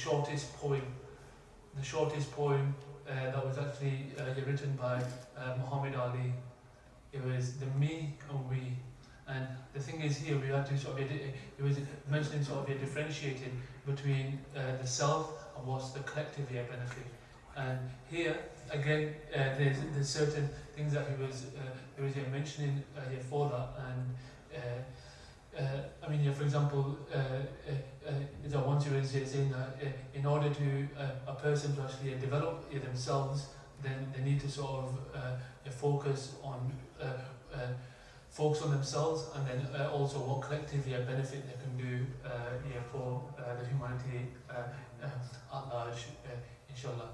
shortest poem. The shortest poem that was actually written by Muhammad Ali. It was the me and we. And the thing is here, we had to sort of, it was mentioning sort of differentiating between the self and what's the collective benefit. And here, again, there's certain things that he was mentioning for that. And I mean, for example, once he was saying that in order to a person to actually develop themselves, then they need to sort of focus on themselves, and then also what collectively a benefit they can do for the humanity at large, inshallah.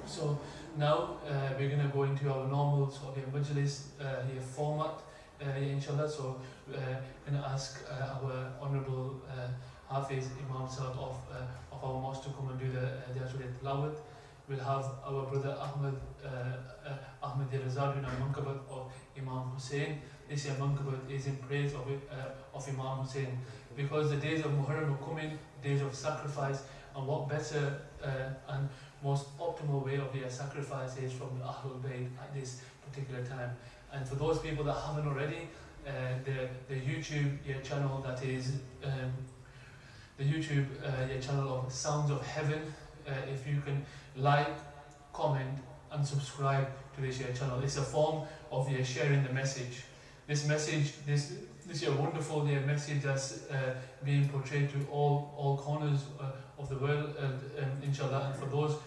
So now we're going to go into our normal sort of majlis format, inshallah. So we're going to ask our Honourable Hafiz Imam Sahib of our mosque to come and do the actual tilawat. We'll have our brother Ahmed Razad doing a mankabat of Imam Hussein. This year mankabat is in praise of Imam Hussein, because the days of Muharram are coming, days of sacrifice, and what better and most optimal way of their sacrifice is from the Ahlul Bayt at this particular time. And for those people that haven't already, the YouTube channel that is the YouTube channel of Sounds of Heaven, if you can like, comment and subscribe to this channel. It's a form of sharing the message. This message, this wonderful message that's being portrayed to all corners of the world, inshallah. And for those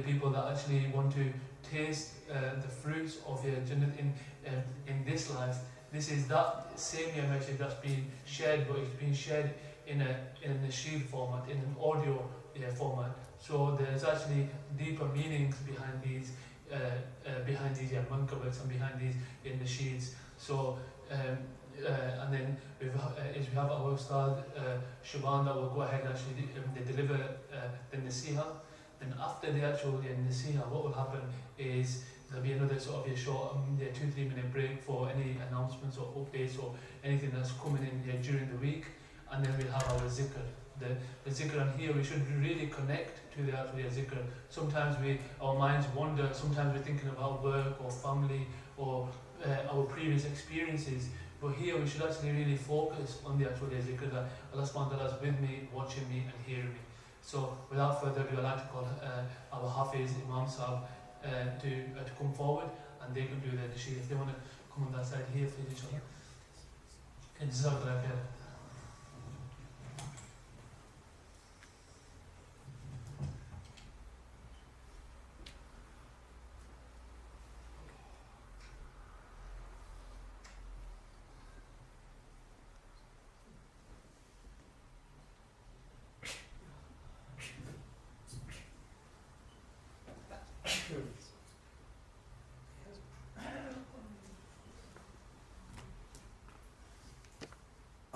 people that actually want to taste the fruits of Jannah in this life, this is that same message that's being shared, but it's being shared in a nasheed format, in an audio format. So there's actually deeper meanings behind these mankabats and behind these nasheeds. So and then we have our Ustadh Shaban that will go ahead and actually deliver the nasiha. Then after the actual nasiha, what will happen is there'll be another sort of short 2-3 minute break for any announcements or updates or anything that's coming in during the week, and then we'll have our zikr. The zikr, and here we should really connect to the actual zikr. Sometimes our minds wander, sometimes we're thinking about work or family or our previous experiences, but here we should actually really focus on the actual zikr, that Allah subhanahu wa ta'ala is with me, watching me and hearing me. So without further ado, I'd like to call our Hafiz Imam Sahib to come forward, and they can do the nasheed. If they want to come on that side here, please, inshallah. And jazakallah khair.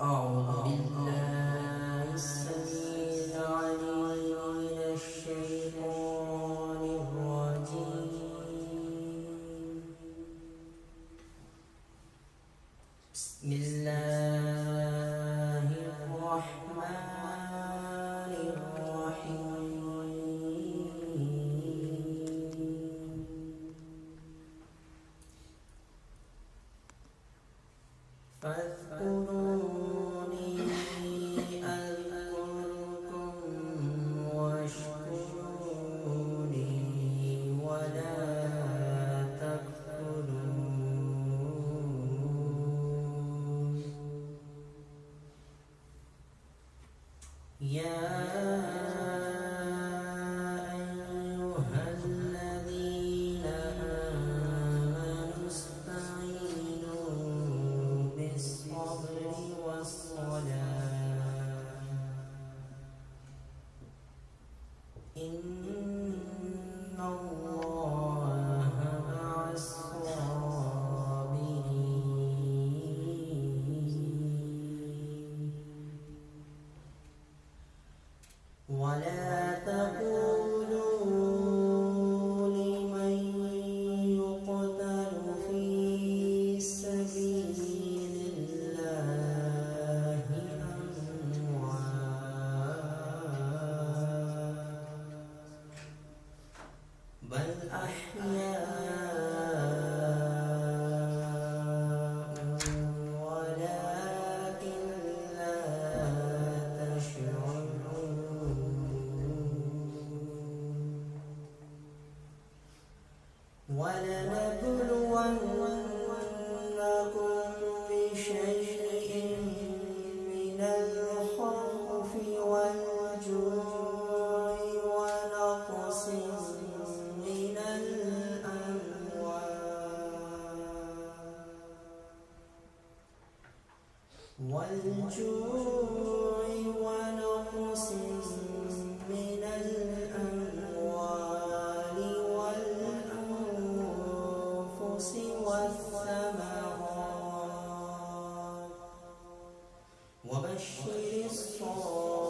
أعوذ بالله السميع العليم من الشيطان الرجيم. بسم الله الرحمن الرحيم. فاذكروني أذكركم واشكروني ولا تكفرون. يا أيها الذين آمنوا استعينوا بالصبر والجوع ونقص من الأموال والأنفس والثمرات وبشر الصابرين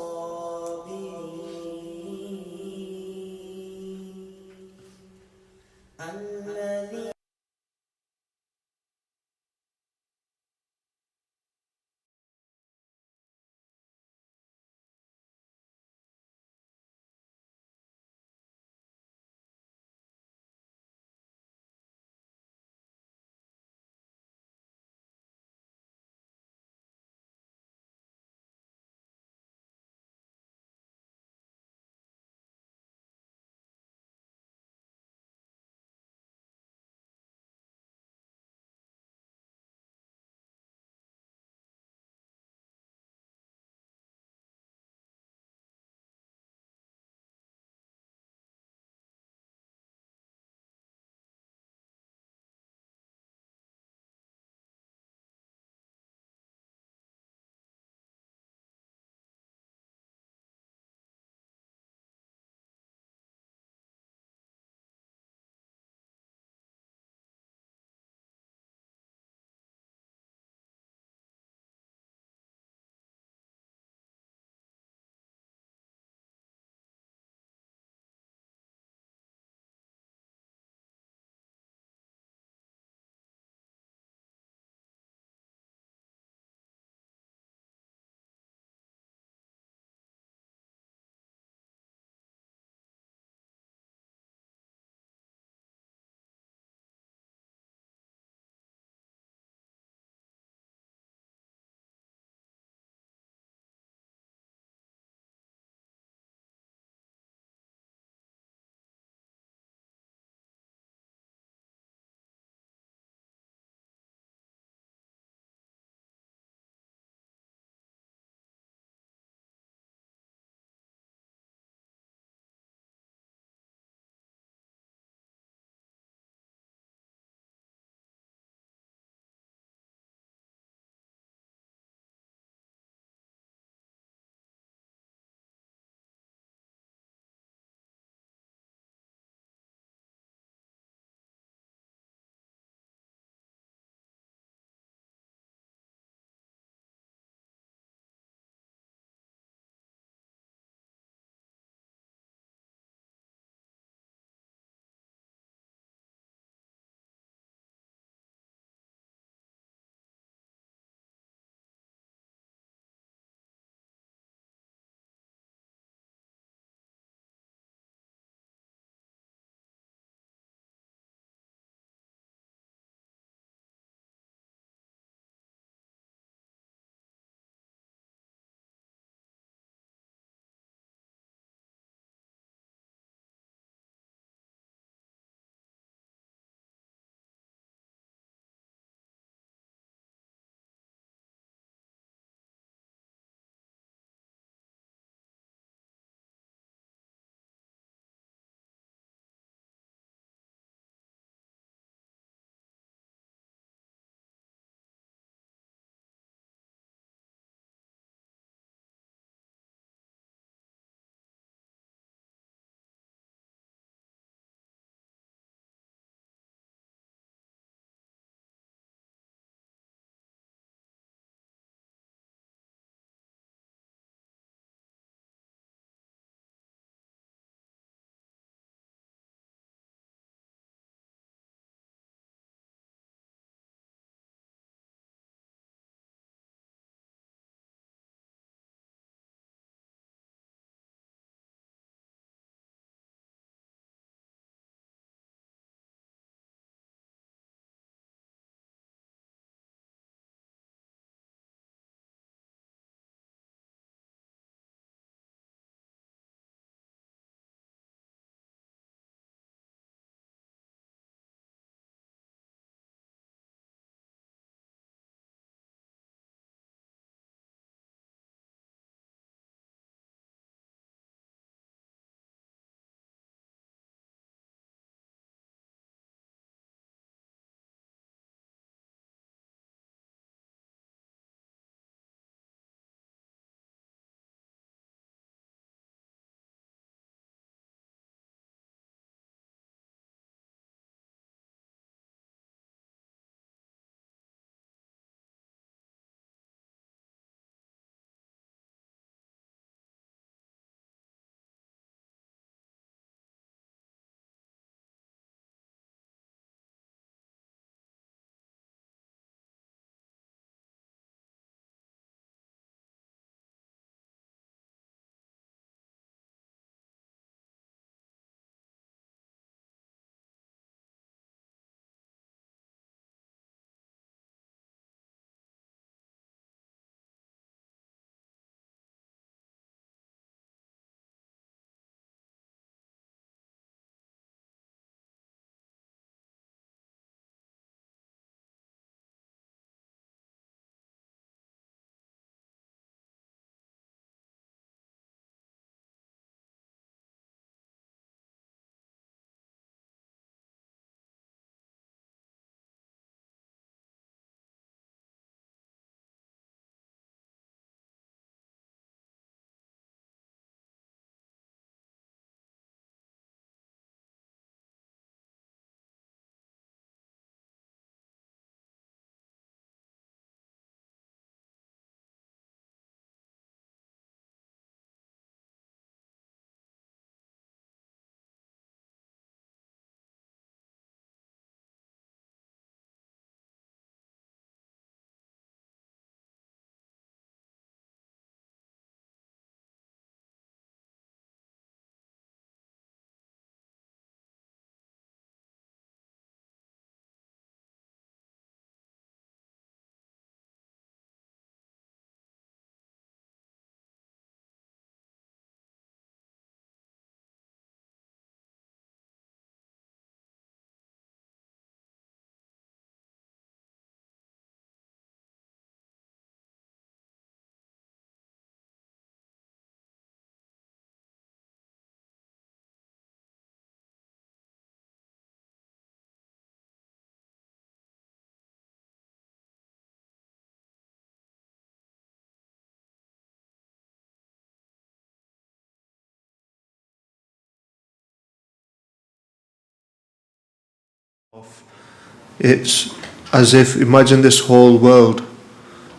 It's as if, imagine this whole world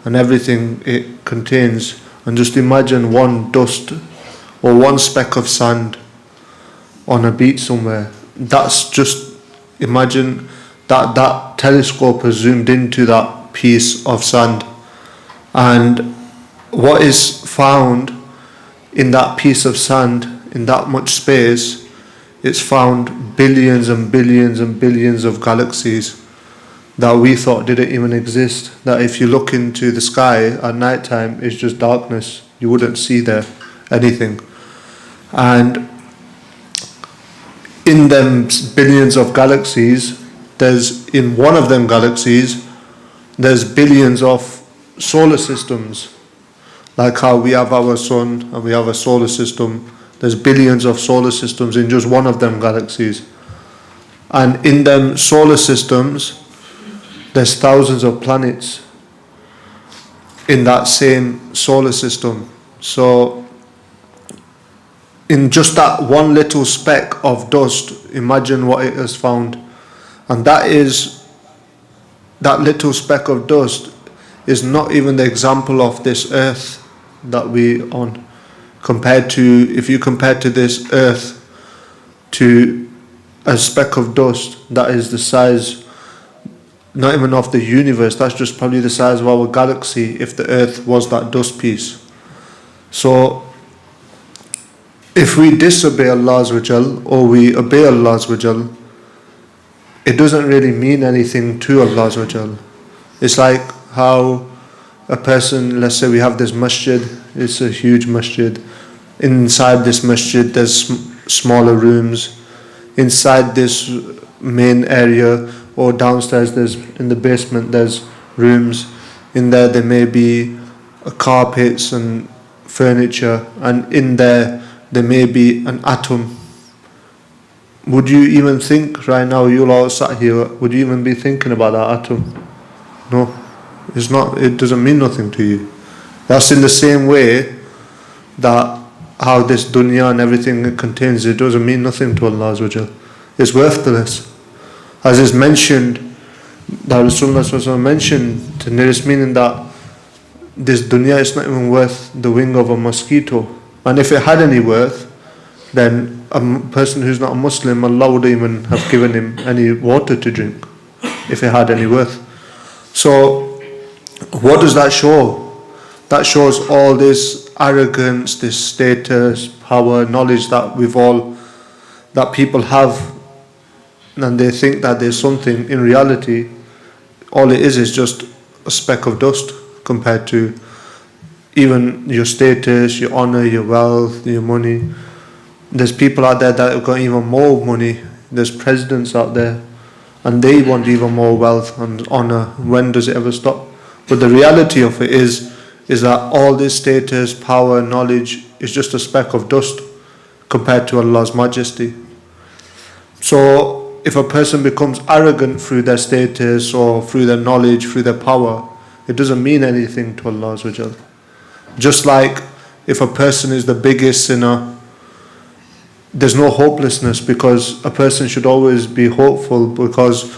and everything it contains, and just imagine one dust or one speck of sand on a beach somewhere. That's just, imagine that telescope has zoomed into that piece of sand, and what is found in that piece of sand, in that much space, it's found billions and billions and billions of galaxies that we thought didn't even exist. That if you look into the sky at night time, it's just darkness. You wouldn't see there anything. And in them billions of galaxies, in one of them galaxies, there's billions of solar systems. Like how we have our sun and we have a solar system, there's billions of solar systems in just one of them galaxies. And in them solar systems, there's thousands of planets in that same solar system. So in just that one little speck of dust, imagine what it has found. And that little speck of dust is not even the example of this earth that we on. If you compare to this earth to a speck of dust, that is the size, not even of the universe, that's just probably the size of our galaxy if the earth was that dust piece. So if we disobey Allah or we obey Allah, it doesn't really mean anything to Allah. It's like how a person, let's say we have this masjid, it's a huge masjid. Inside this masjid there's smaller rooms. Inside this main area or downstairs, in the basement there's rooms. In there may be carpets and furniture, and in there may be an atom. Would you even think right now, you all sat here, would you even be thinking about that atom? No, it's not. It doesn't mean nothing to you. That's in the same way that how this dunya and everything it contains, it doesn't mean nothing to Allah. It's worthless. As is mentioned, that Rasulullah mentioned, the nearest meaning that this dunya is not even worth the wing of a mosquito. And if it had any worth, then a person who's not a Muslim, Allah would even have given him any water to drink, if it had any worth. So, what does that show? That shows all this arrogance, this status, power, knowledge that that people have, and they think that there's something. In reality, all it is just a speck of dust compared to even your status, your honor, your wealth, your money. There's people out there that have got even more money. There's presidents out there and they want even more wealth and honor. When does it ever stop? But the reality of it is that all this status, power, knowledge is just a speck of dust compared to Allah's majesty. So if a person becomes arrogant through their status or through their knowledge, through their power, it doesn't mean anything to Allah. Just like if a person is the biggest sinner, there's no hopelessness, because a person should always be hopeful, because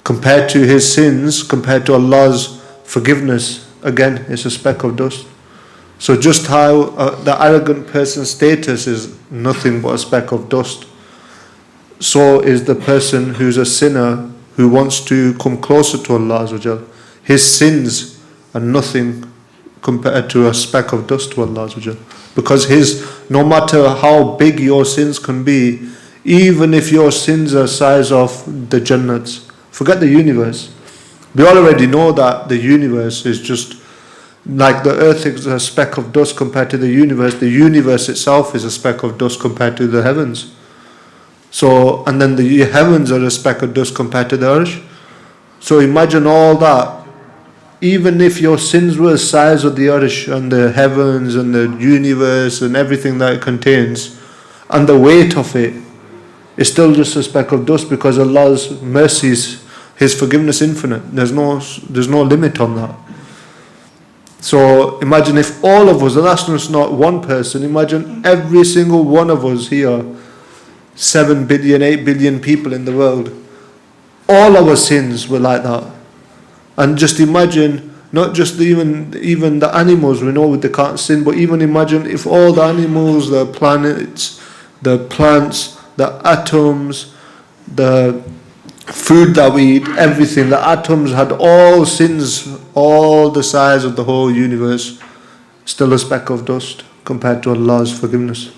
compared to his sins, compared to Allah's forgiveness, again, it's a speck of dust. So just how the arrogant person's status is nothing but a speck of dust, so is the person who's a sinner who wants to come closer to Allah. His sins are nothing compared to a speck of dust to Allah. Because no matter how big your sins can be, even if your sins are size of the Jannats, forget the universe. We already know that the universe is just like the earth is a speck of dust compared to the universe itself is a speck of dust compared to the heavens. So, and then the heavens are a speck of dust compared to the arsh. So imagine all that. Even if your sins were the size of the arsh and the heavens and the universe and everything that it contains, and the weight of it is still just a speck of dust, because Allah's mercies, His forgiveness infinite. There's no limit on that. So imagine if all of us, and that's just not one person, imagine every single one of us here, 7 billion, 8 billion people in the world, all our sins were like that. And just imagine, not just even the animals, we know they can't sin, but even imagine if all the animals, the planets, the plants, the atoms, the food that we eat, everything, the atoms had all sins, all the size of the whole universe, still a speck of dust compared to Allah's forgiveness.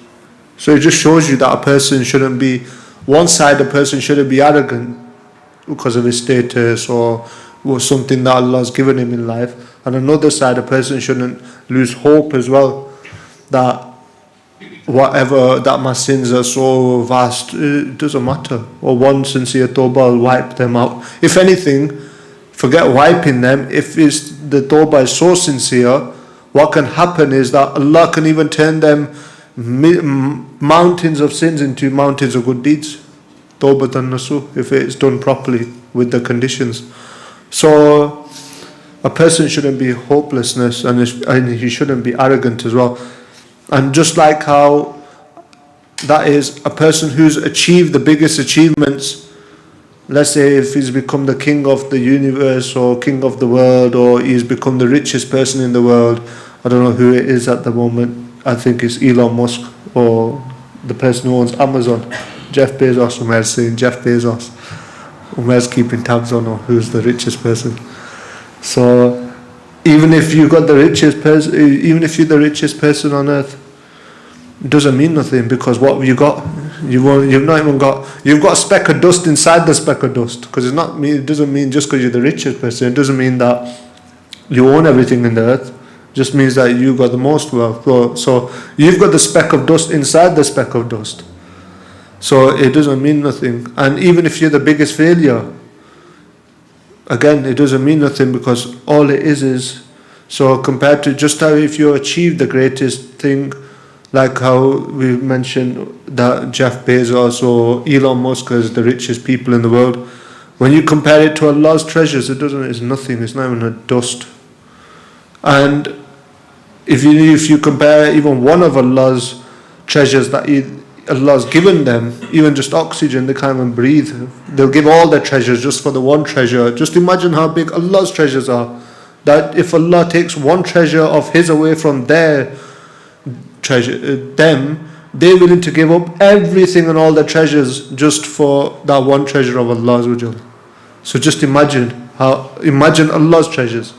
So it just shows you that a person shouldn't be, one side a person shouldn't be arrogant because of his status or something that Allah's given him in life, and another side a person shouldn't lose hope as well, that whatever, that my sins are so vast, it doesn't matter, or one sincere tawbah will wipe them out. If anything, forget wiping them, if the tawbah is so sincere, what can happen is that Allah can even turn them mountains of sins into mountains of good deeds. Tawbatan nasuh, if it's done properly with the conditions. So a person shouldn't be hopelessness, and he shouldn't be arrogant as well. And just like how that is a person who's achieved the biggest achievements, let's say if he's become the king of the universe or king of the world, or he's become the richest person in the world, I don't know who it is at the moment, I think it's Elon Musk or the person who owns Amazon, Jeff Bezos. Umer's saying Jeff Bezos. Umer's keeping tabs on who's the richest person. So even if you got the richest person, even if you're the richest person on earth, it doesn't mean nothing, because what you got, you've not even got, you've got a speck of dust inside the speck of dust. Because it doesn't mean just because you're the richest person, it doesn't mean that you own everything in the earth. It just means that you got the most wealth. So you've got the speck of dust inside the speck of dust. So it doesn't mean nothing. And even if you're the biggest failure, again, it doesn't mean nothing, because all it is, so compared to just how if you achieve the greatest thing, like how we mentioned that Jeff Bezos or Elon Musk is the richest people in the world, when you compare it to Allah's treasures, it's nothing, it's not even a dust. And if you compare even one of Allah's treasures that Allah's given them, even just oxygen, they can't even breathe. They'll give all their treasures just for the one treasure. Just imagine how big Allah's treasures are. That if Allah takes one treasure of His away from their treasure, they're willing to give up everything and all their treasures just for that one treasure of Allah. So just imagine Allah's treasures.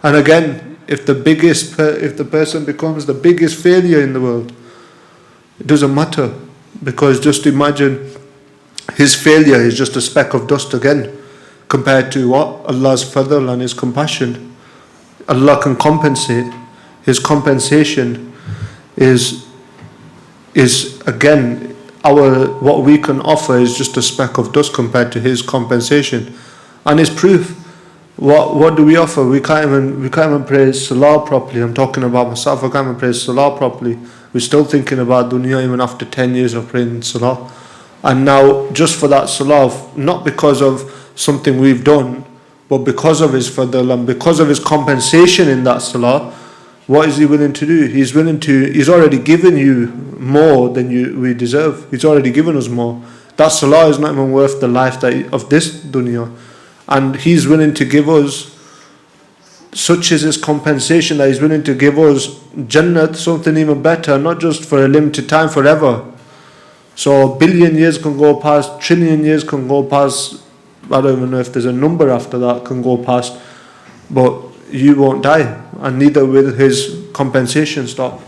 And again, if the person becomes the biggest failure in the world, it doesn't matter. Because just imagine his failure is just a speck of dust again, compared to what? Allah's fadl and His compassion. Allah can compensate. His compensation is again, what we can offer is just a speck of dust compared to His compensation. And His proof. What do we offer? We can't even pray Salah properly. I'm talking about myself. I can't even pray Salah properly. We're still thinking about dunya even after 10 years of praying Salah. And now just for that Salah, not because of something we've done, but because of His fadl and because of His compensation in that Salah, what is He willing to do? He's already given you more than we deserve. He's already given us more. That Salah is not even worth the life of this dunya. And He's willing to give us, such is His compensation, that He's willing to give us Jannat, something even better, not just for a limited time, forever. So 1 billion years can go past, 1 trillion years can go past, I don't even know if there's a number after that can go past, but you won't die, and neither will His compensation stop.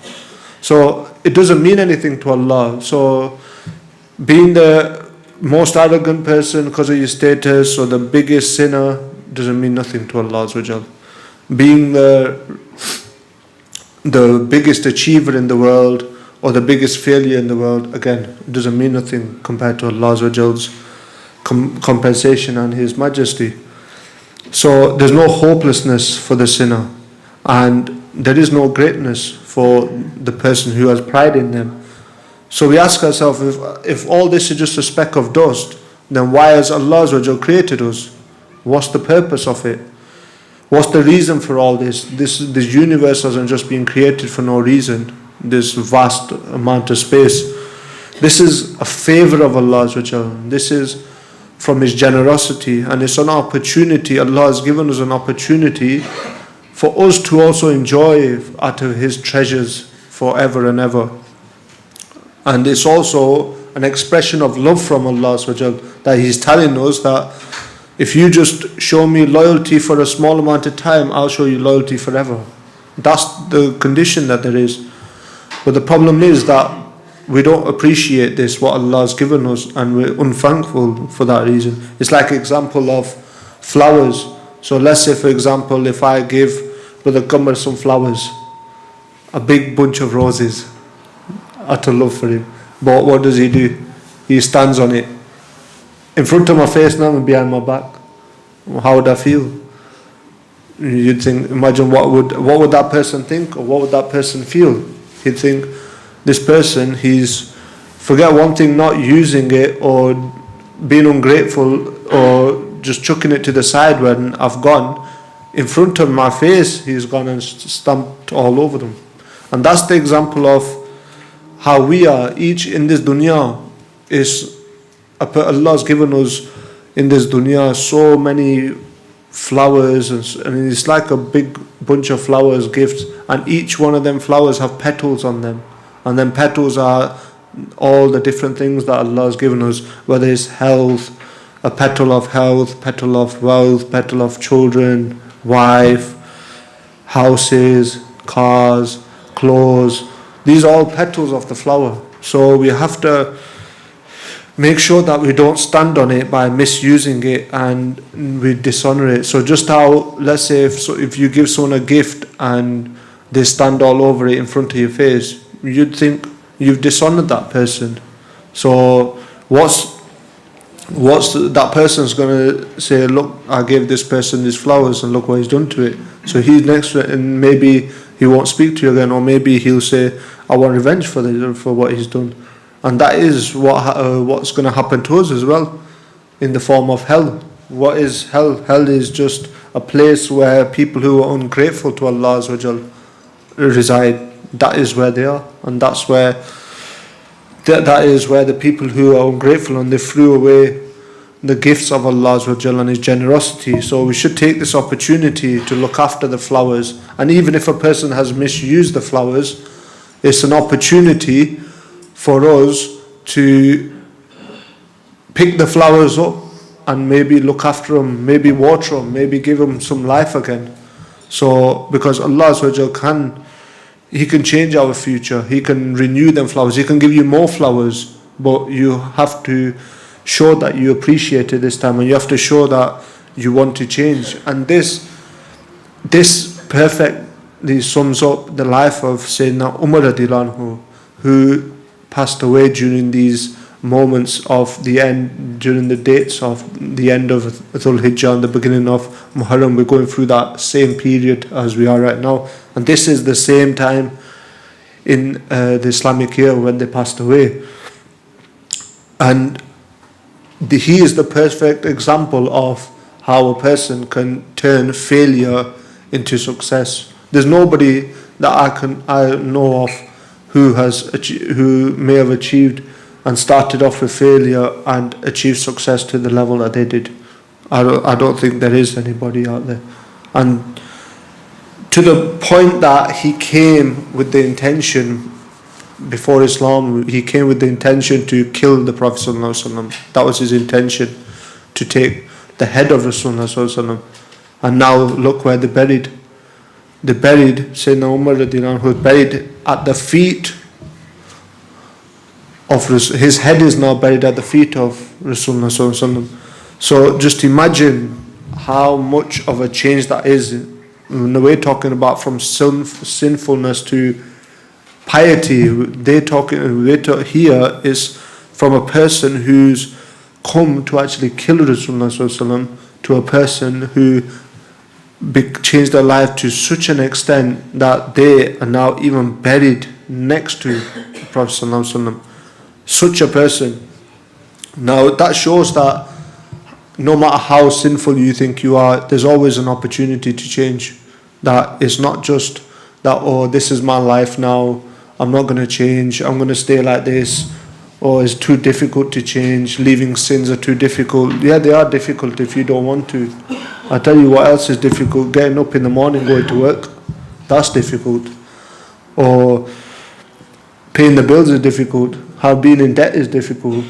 So it doesn't mean anything to Allah. So being the most arrogant person because of your status or the biggest sinner doesn't mean nothing to Allah Azza. Being the biggest achiever in the world or the biggest failure in the world, again, it doesn't mean nothing compared to Allah Azza compensation and His majesty. So there's no hopelessness for the sinner, and there is no greatness for the person who has pride in them. So we ask ourselves, if all this is just a speck of dust, then why has Allah Azza created us? What's the purpose of it? What's the reason for all this? This universe hasn't just been created for no reason. This vast amount of space. This is a favor of Allah Azza. This is from His generosity, and it's an opportunity. Allah has given us an opportunity for us to also enjoy out of His treasures forever and ever. And it's also an expression of love from Allah that He's telling us that if you just show me loyalty for a small amount of time, I'll show you loyalty forever. That's the condition that there is. But the problem is that we don't appreciate this, what Allah has given us, and we're unthankful for that reason. It's like an example of flowers. So let's say, for example, if I give Brother Qamar some flowers, a big bunch of roses, out of love for him. But what does he do? He stands on it in front of my face now and behind my back. How would I feel? You'd think, imagine what would that person think, or what would that person feel? He'd think, this person, he's, forget one thing, not using it or being ungrateful or just chucking it to the side when I've gone. In front of my face, he's gone and stamped all over them. And that's the example of how we are. Each in this dunya is, Allah's given us in this dunya so many flowers, and it's like a big bunch of flowers, gifts, and each one of them flowers have petals on them, and then petals are all the different things that Allah has given us, whether it's health, a petal of health, petal of wealth, petal of children, wife, houses, cars, clothes. These are all petals of the flower. So we have to make sure that we don't stand on it by misusing it and we dishonor it. So just how, let's say if you give someone a gift and they stand all over it in front of your face, you'd think you've dishonored that person. So what's that person's going to say, look, I gave this person these flowers and look what he's done to it. So he's next to it, and maybe he won't speak to you again, or maybe he'll say, I want revenge for what he's done. And that is what's going to happen to us as well, in the form of hell. What is hell? Hell is just a place where people who are ungrateful to Allah reside. That is where they are, and that's where that is where the people who are ungrateful and they threw away the gifts of Allah and His generosity. So we should take this opportunity to look after the flowers, and even if a person has misused the flowers, it's an opportunity for us to pick the flowers up and maybe look after them, maybe water them, maybe give them some life again. So because Allah He can change our future, He can renew them flowers, He can give you more flowers, but you have to show that you appreciate it this time, and you have to show that you want to change. And this perfectly sums up the life of Sayyidina Umar radiallahu anhu, who passed away during these moments of the end, during the dates of the end of Dhul Hijjah and the beginning of Muharram. We're going through that same period as we are right now, and this is the same time in the Islamic year when they passed away. And he is the perfect example of how a person can turn failure into success. There's nobody that I know of who may have achieved and started off with failure and achieved success to the level that they did. I don't think there is anybody out there. And to the point that he came with the intention, before Islam, he came with the intention to kill the Prophet ﷺ. That was his intention, to take the head of Rasulullah ﷺ. And now look where they're buried. They buried Sayyidina Umar radiallahu anhu, buried at the feet of his head is now buried at the feet of Rasulullah sallallahu alaihi wasallam. So just imagine how much of a change that is. When we're talking about from sinfulness to piety, here is from a person who's come to actually kill Rasulullah sallallahu alaihi wasallam to a person who changed their life to such an extent that they are now even buried next to the Prophet sallallahu alaihi wasallam. Such a person. Now that shows that no matter how sinful you think you are, there's always an opportunity to change. That it's not just that, oh, this is my life now, I'm not going to change, I'm going to stay like this. or it's too difficult to change, leaving sins are too difficult. Yeah, they are difficult if you don't want to. I tell you what else is difficult: getting up in the morning, going to work. That's difficult. Or paying the bills is difficult. How being in debt is difficult.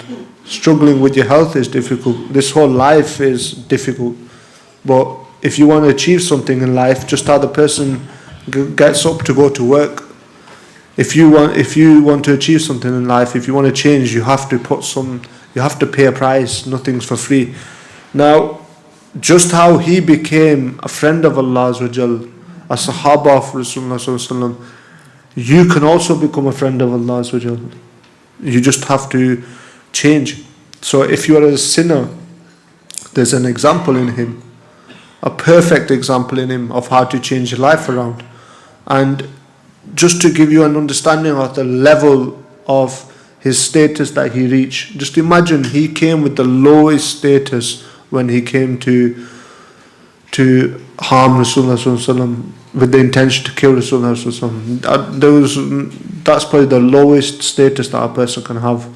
Struggling with your health is difficult. This whole life is difficult. But if you want to achieve something in life, just how the person gets up to go to work. If you want to achieve something in life, if you want to change, you have to pay a price. Nothing's for free. Now, just how he became a friend of Allah Azza wa Jal, a Sahaba of Rasulullah Sallallahu Alaihi Wasallam, you can also become a friend of Allah Azza wa Jal. You just have to change. So if you are a sinner, there's an example in him, a perfect example in him of how to change your life around. And just to give you an understanding of the level of his status that he reached, just imagine he came with the lowest status when he came to harm Rasulullah Sallallahu Alaihi Wasallam with the intention to kill Rasulullah Sallallahu Alaihi Wasallam. That's probably the lowest status that a person can have.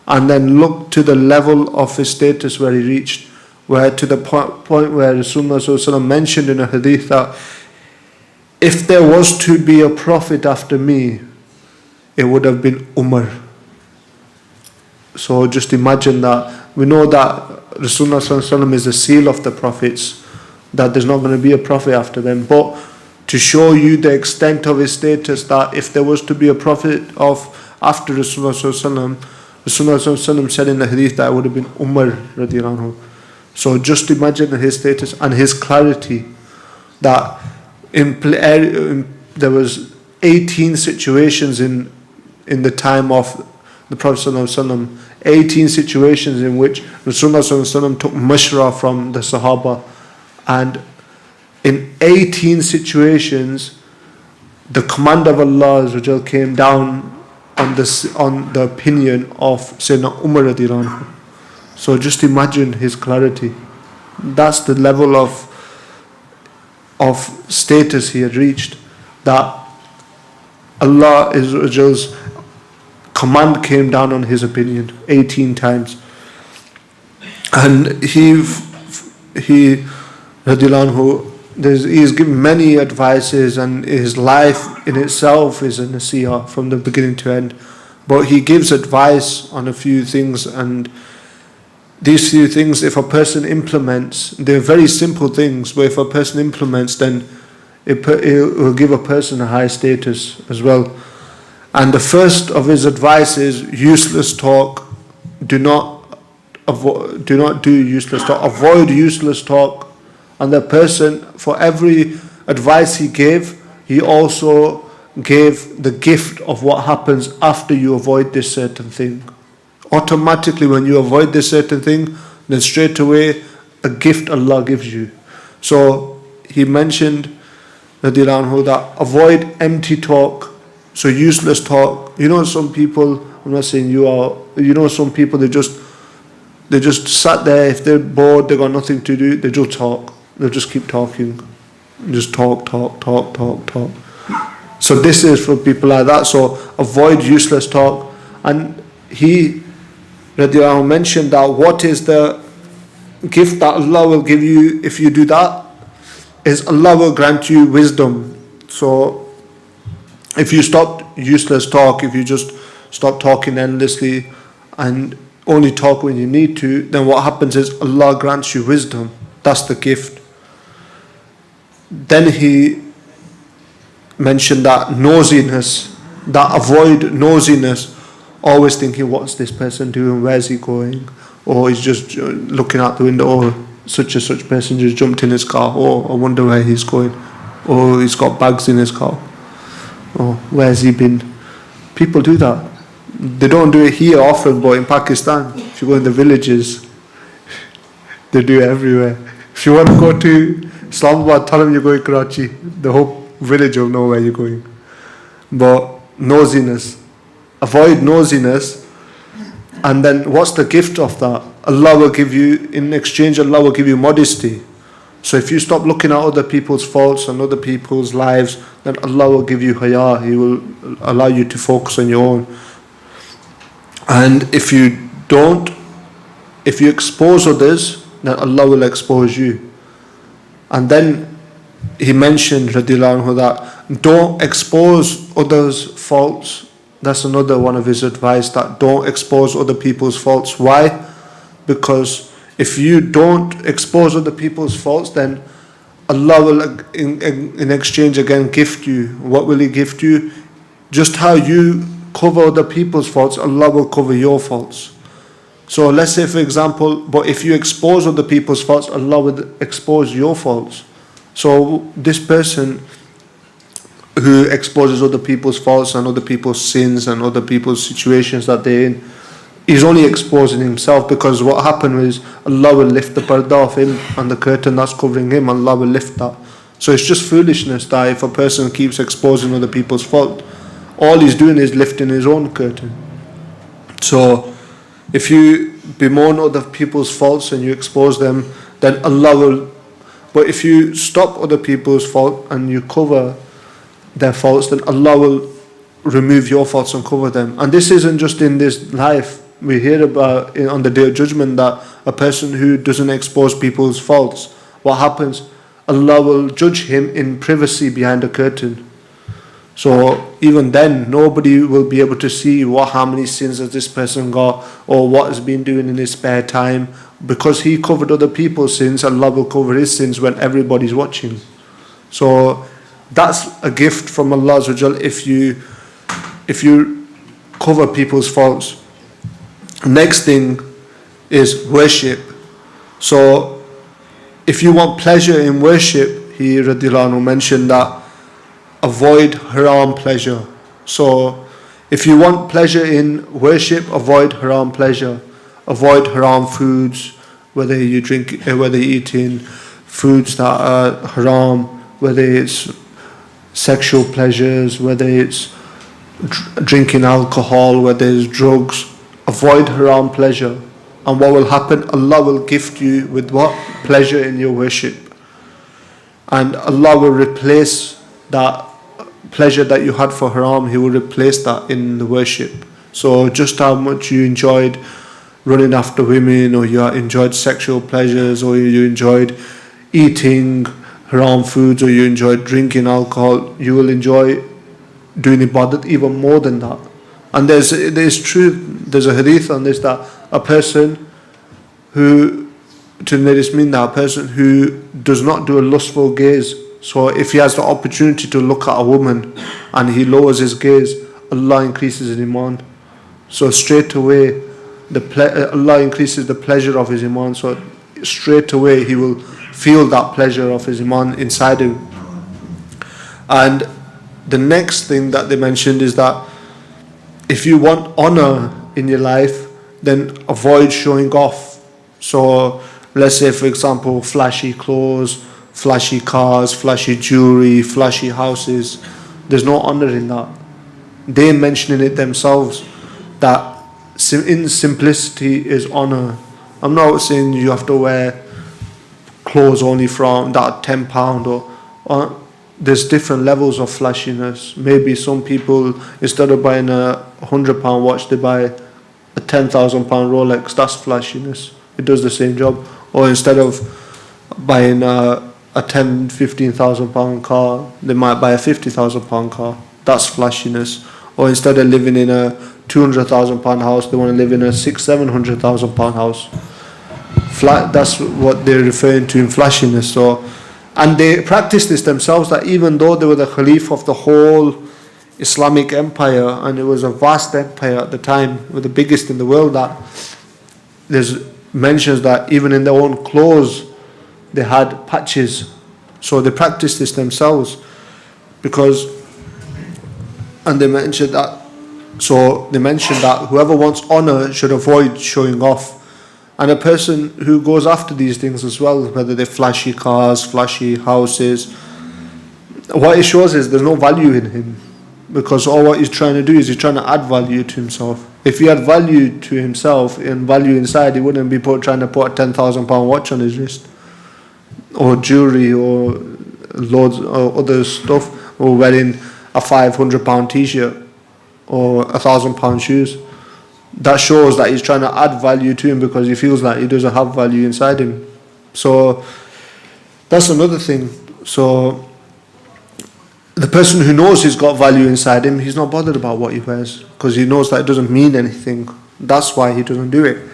And then look to the level of his status where he reached, where to the point where Rasulullah Sallallahu Alaihi Wasallam mentioned in a hadith that if there was to be a prophet after me, it would have been Umar. So just imagine that. We know that Rasulullah Sallallahu Alaihi Wasallam is the seal of the prophets, that there's not going to be a prophet after them. But to show you the extent of his status, that if there was to be a prophet after Rasulullah Sallallahu Alaihi Wasallam, Rasulullah Sallallahu Alaihi Wasallam said in the hadith that it would have been Umar radiallahu anhu. So just imagine his status and his clarity, that there was 18 situations in the time of the Prophet Sallallahu Alaihi Wasallam, 18 situations in which Rasulullah Sallallahu Alaihi Wasallam took mashra from the Sahaba, and in 18 situations the command of Allah Azza wa Jal came down on the opinion of Sayyidina Umar radiallahu anhu. So just imagine his clarity. That's the level of status he had reached, that Allah Azza wa Jal's command came down on his opinion 18 times. And he radiallahu anhu, he's given many advices, and his life in itself is a nasihah from the beginning to end. But he gives advice on a few things, and these few things, if a person implements, they're very simple things, but if a person implements, then it will give a person a high status as well. And the first of his advice is useless talk. Do not do useless talk. Avoid useless talk. And the person, for every advice he gave, he also gave the gift of what happens after you avoid this certain thing. Automatically when you avoid this certain thing, then straight away a gift Allah gives you. So he mentioned radiallahu anhu, that avoid empty talk, so useless talk. You know, some people, I'm not saying you are, you know, some people they just sat there. If they're bored, they got nothing to do, they just talk. They'll just keep talking. Just talk. So this is for people like that. So avoid useless talk. And he radiallahu anhu mentioned that what is the gift that Allah will give you if you do that, is Allah will grant you wisdom. So if you stop useless talk, if you just stop talking endlessly and only talk when you need to, then what happens is Allah grants you wisdom. That's the gift. Then he mentioned that nosiness, that avoid nosiness, always thinking, what's this person doing, where's he going, or he's just looking out the window, or such and such person just jumped in his car, oh, I wonder where he's going, or he's got bags in his car, oh, where's he been. People do that. They don't do it here often, but in Pakistan, if you go in the villages, they do it everywhere. If you want to go to Islamabad, tell them you're going to Karachi, the whole village will know where you're going. But nosiness, avoid nosiness. And then what's the gift of that? Allah will give you, in exchange, Allah will give you modesty. So if you stop looking at other people's faults and other people's lives, then Allah will give you haya. He will allow you to focus on your own. And if you expose others, then Allah will expose you. And then he mentioned, radiallahu anhu, that don't expose others' faults. That's another one of his advice, that don't expose other people's faults. Why? Because if you don't expose other people's faults, then Allah will in exchange again gift you. What will He gift you? Just how you cover other people's faults, Allah will cover your faults. So let's say, for example, but if you expose other people's faults, Allah will expose your faults. So this person who exposes other people's faults and other people's sins and other people's situations that they're in, he's only exposing himself, because what happened is Allah will lift the parda off him, and the curtain that's covering him, Allah will lift that. So it's just foolishness that if a person keeps exposing other people's fault, all he's doing is lifting his own curtain. So if you bemoan other people's faults and you expose them, then Allah will. But if you stop other people's fault and you cover their faults, then Allah will remove your faults and cover them. And this isn't just in this life. We hear about on the Day of Judgment that a person who doesn't expose people's faults, what happens? Allah will judge him in privacy behind a curtain. So even then, nobody will be able to see how many sins has this person got, or what has been doing in his spare time. Because he covered other people's sins, Allah will cover his sins when everybody's watching. So that's a gift from Allah if you cover people's faults. Next thing is worship. So if you want pleasure in worship, he radiallahu anhu mentioned that avoid haram pleasure. So if you want pleasure in worship, avoid haram pleasure. Avoid haram foods, whether you're eating foods that are haram, whether it's sexual pleasures, whether it's drinking alcohol, whether it's drugs. Avoid haram pleasure. And what will happen? Allah will gift you with what? Pleasure in your worship. And Allah will replace that pleasure that you had for haram, He will replace that in the worship. So just how much you enjoyed running after women, or you enjoyed sexual pleasures, or you enjoyed eating haram foods, or you enjoyed drinking alcohol, you will enjoy doing ibadat even more than that. And there's a hadith on this, that a person who does not do a lustful gaze, so if he has the opportunity to look at a woman and he lowers his gaze, Allah increases his iman. So straight away Allah increases the pleasure of his iman, so straight away he will feel that pleasure of his iman inside him. And the next thing that they mentioned is that if you want honor in your life, then avoid showing off. So let's say, for example, flashy clothes, flashy cars, flashy jewelry, flashy houses. There's no honor in that. They're mentioning it themselves, that in simplicity is honor. I'm not saying you have to wear clothes only from that £10 or there's different levels of flashiness. Maybe some people, instead of buying a £100 watch, they buy a £10,000 Rolex. That's flashiness. It does the same job. Or instead of buying a £15,000 car, they might buy a £50,000 car. That's flashiness. Or instead of living in a £200,000 house, they want to live in a £600,000-700,000 house. That's what they're referring to in flashiness. So, and they practice this themselves, that even though they were the Khalif of the whole Islamic empire, and it was a vast empire at the time, were the biggest in the world, that there's mentions that even in their own clothes they had patches. So they practiced this themselves, and they mentioned that whoever wants honor should avoid showing off. And a person who goes after these things as well, whether they're flashy cars, flashy houses, what it shows is there's no value in him, because all what he's trying to do is he's trying to add value to himself. If he had value to himself and value inside, he wouldn't be trying to put a £10,000 watch on his wrist, or jewelry, or loads or other stuff, or wearing a £500 t-shirt or £1,000 shoes. that shows that he's trying to add value to him because he feels like he doesn't have value inside him. So that's another thing. So the person who knows he's got value inside him, he's not bothered about what he wears because he knows that it doesn't mean anything. That's why he doesn't do it.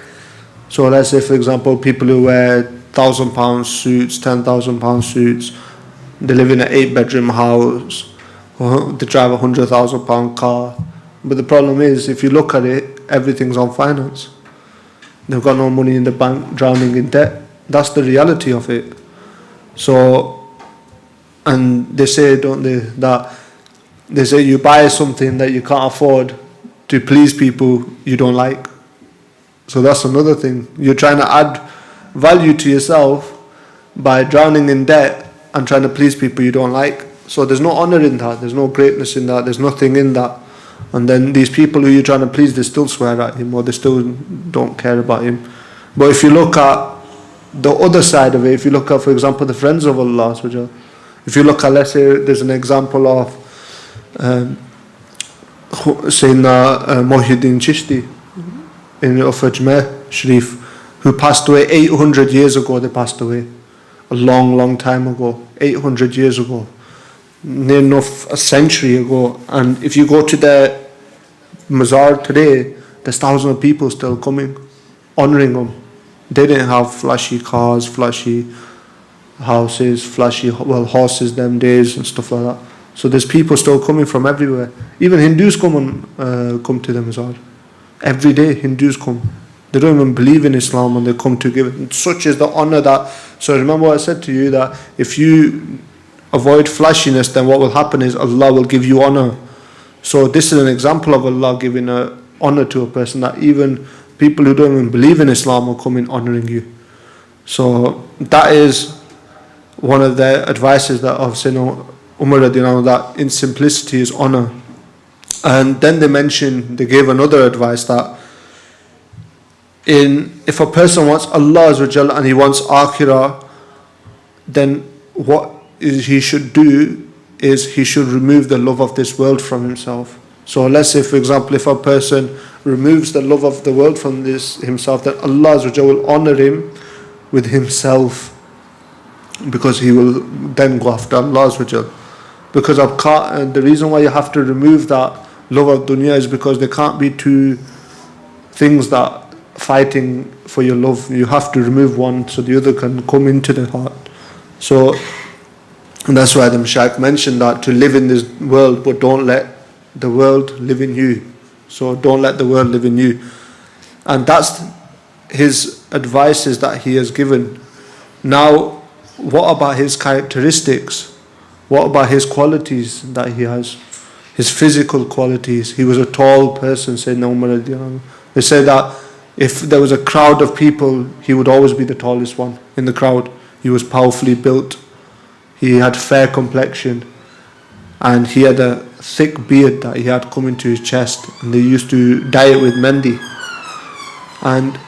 So let's say, for example, people who wear £1,000 suits, £10,000 suits, they live in an 8-bedroom house, or they drive a £100,000 car. But the problem is, if you look at it, everything's on finance. They've got no money in the bank, drowning in debt. That's the reality of it. So, and they say, don't they, that they say you buy something that you can't afford to please people you don't like. So that's another thing. You're trying to add value to yourself by drowning in debt and trying to please people you don't like. So there's no honor in that. There's no greatness in that. There's nothing in that. And then these people who you're trying to please, they still swear at him or they still don't care about him. But if you look at the other side of it, if you look at, for example, the friends of Allah, if you look at, let's say, there's an example of Sayyidina Muhyiddin Chishti in Ajmer Sharif, who passed away 800 years ago. They passed away a long time ago, 800 years ago, near enough a century ago. And if you go to their mazar today, there's thousands of people still coming, honouring them. They didn't have flashy cars, flashy houses, flashy horses them days and stuff like that. So there's people still coming from everywhere. Even Hindus come to the mazar. Every day Hindus come. They don't even believe in Islam and they come to give it. Such is the honour that... So remember what I said to you, that if you avoid flashiness, then what will happen is Allah will give you honour. So this is an example of Allah giving honour to a person, that even people who don't even believe in Islam will come in honouring you. So that is one of the advices that I've seen Umar radiallahu anhu, that in simplicity is honour. And then they gave another advice that if a person wants Allah Azza wa Jalla and he wants Akhirah, then what he should do is he should remove the love of this world from himself. So let's say, for example, if a person removes the love of the world from himself, then Allah Azza wa Jalla will honour him with himself, because he will then go after Allah Azza wa Jalla. Because the reason why you have to remove that love of dunya is because there can't be two things that fighting for your love. You have to remove one so the other can come into the heart. So and that's why the Mashaykh mentioned that to live in this world, but don't let the world live in you. So don't let the world live in you. And that's his advices that he has given. Now, what about his characteristics? What about his qualities that he has? His physical qualities. He was a tall person, said Umar radiallahu anhu. They say that if there was a crowd of people, he would always be the tallest one in the crowd. He was powerfully built. He had fair complexion. And he had a thick beard that he had coming to his chest. And they used to dye it with mendi. And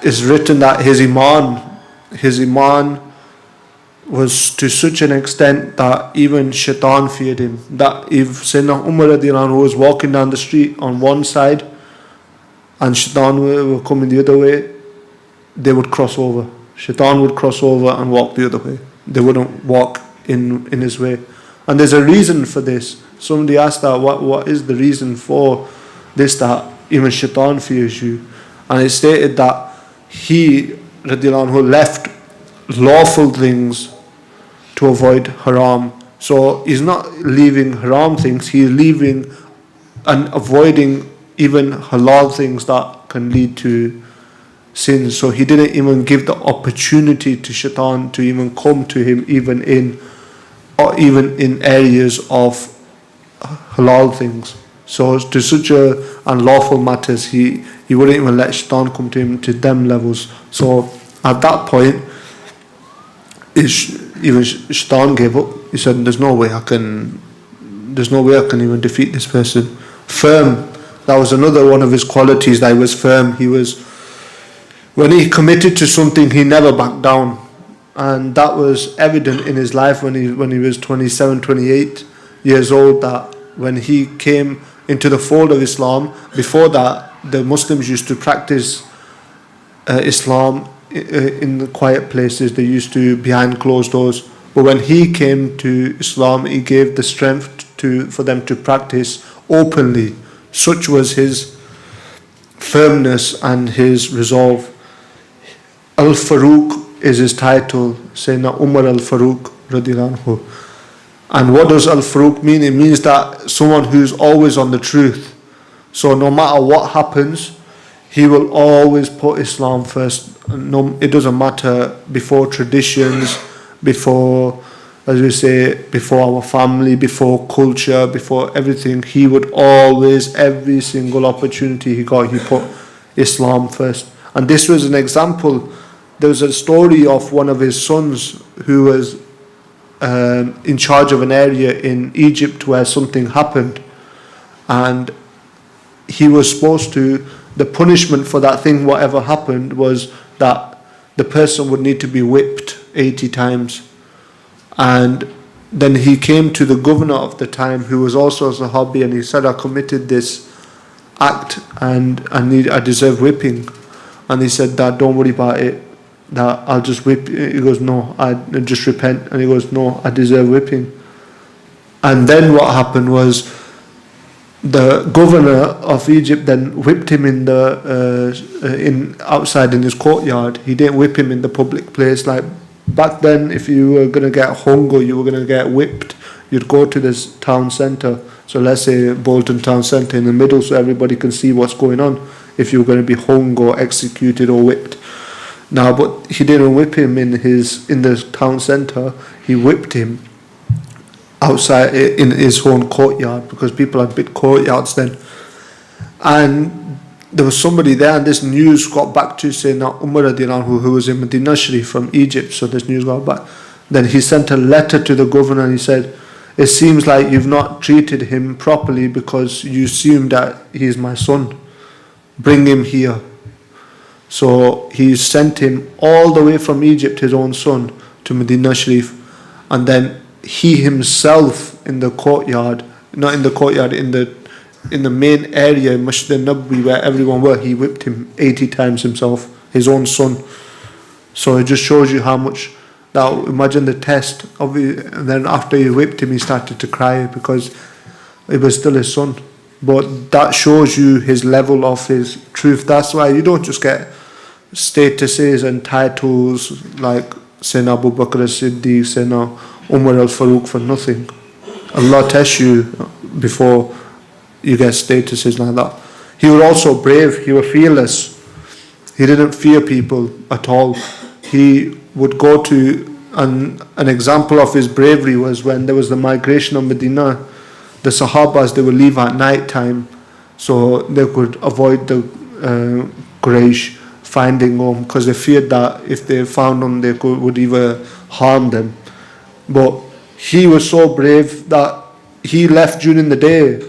it's written that his iman was to such an extent that even shaitan feared him. That if Sayyidina Umar radiallahu anhu was walking down the street on one side and shaitan were coming the other way, they would cross over. Shaitan would cross over and walk the other way. They wouldn't walk in his way. And there's a reason for this. Somebody asked that, what is the reason for this, that even shaitan fears you? And it stated that he radiallahu anhu left lawful things to avoid haram. So he's not leaving haram things, he's leaving and avoiding even halal things that can lead to sin. So he didn't even give the opportunity to shaitan to even come to him, even in areas of halal things. So to such unlawful matters, he wouldn't even let shaitan come to him to them levels. So at that point, even shaitan gave up. He said, there's no way I can even defeat this person. Firm. That was another one of his qualities, that he was firm. When he committed to something, he never backed down. And that was evident in his life when he was 27, 28 years old, that when he came into the fold of Islam, before that the Muslims used to practice Islam in the quiet places. They used to behind closed doors. But when he came to Islam, he gave the strength for them to practice openly. Such was his firmness and his resolve. Al-Faruq is his title, Sayyidina Umar Al-Faruq radiyallahu anhu. And what does Al-Faruq mean? It means that someone who's always on the truth. So no matter what happens, he will always put Islam first. No, it doesn't matter before traditions, before, as we say, before our family, before culture, before everything. He would always, every single opportunity he got, he put Islam first. And this was an example. There was a story of one of his sons who was in charge of an area in Egypt where something happened, and he was supposed to, the punishment for that thing, whatever happened, was that the person would need to be whipped 80 times. And then he came to the governor of the time, who was also a Sahabi, and he said, I committed this act and I deserve whipping. And he said, that don't worry about it, that I'll just whip. He goes, no, I just repent. And he goes, no, I deserve whipping. And then what happened was, the governor of Egypt then whipped him in outside in his courtyard. He didn't whip him in the public place. Like back then, if you were going to get hung or you were going to get whipped, you'd go to this town centre. So let's say Bolton town centre in the middle, so everybody can see what's going on, if you were going to be hung or executed or whipped. Now, but he didn't whip him in the town centre. He whipped him outside in his own courtyard, because people had big courtyards then. And there was somebody there, and this news got back to Sayyidina Umar radiallahu anhu, who was in Medina Sharif from Egypt. So this news got back. Then he sent a letter to the governor, and he said, it seems like you've not treated him properly because you assume that he's my son. Bring him here. So he sent him all the way from Egypt, his own son, to Medina Sharif. And then he himself in the courtyard, not in the courtyard, in the main area, Masjid al-Nabawi, where everyone were, he whipped him 80 times himself, his own son. So it just shows you how much. Now imagine the test of it. And then after he whipped him, he started to cry because it was still his son. But that shows you his level of his truth. That's why you don't just get statuses and titles like Sayyidina Abu Bakr as-Siddiq, Sayyidina Umar al-Faruq for nothing. Allah tests you before you get statuses like that. He was also brave. He was fearless. He didn't fear people at all. He would go to, an example of his bravery was when there was the migration of Medina. The Sahabas, they would leave at night time so they could avoid the Quraysh finding them, because they feared that if they found them, they would either harm them. But he was so brave that he left during the day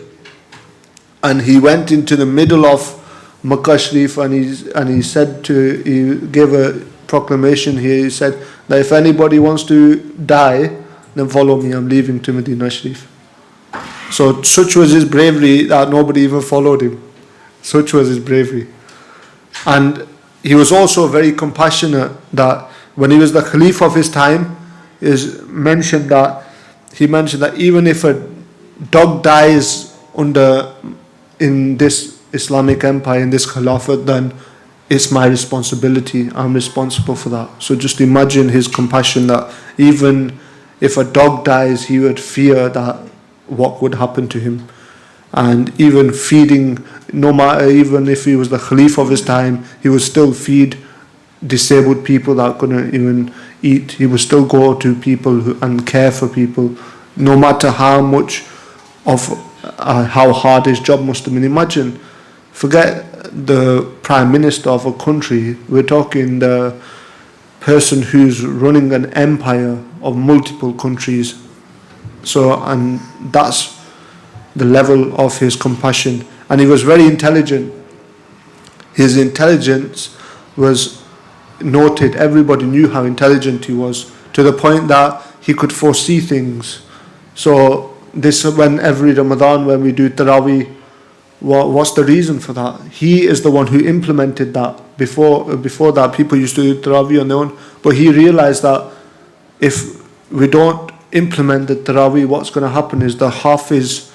and he went into the middle of Makkah Sharif, and he gave a proclamation here. He said that if anybody wants to die, then follow me, I'm leaving to Medina Sharif. So such was his bravery that nobody even followed him. Such was his bravery. And he was also very compassionate, that when he was the Khalif of his time, he mentioned that even if a dog dies in this Islamic empire, in this Khilafat, then it's my responsibility. I'm responsible for that. So just imagine his compassion, that even if a dog dies, he would fear that what would happen to him. And even feeding, no matter, even if he was the Khalif of his time, he would still feed disabled people that couldn't even eat. He would still go to people and care for people, no matter how much of how hard his job must have been. Imagine, forget the prime minister of a country, we're talking the person who's running an empire of multiple countries. So, and that's the level of his compassion. And he was very intelligent. His intelligence was noted. Everybody knew how intelligent he was, to the point that he could foresee things. So this, when every Ramadan, when we do Taraweeh, What's the reason for that? He is the one who implemented that. Before that, people used to do Tarawih on their own, but he realized that if we don't implement the Tarawih, what's going to happen is the Hafiz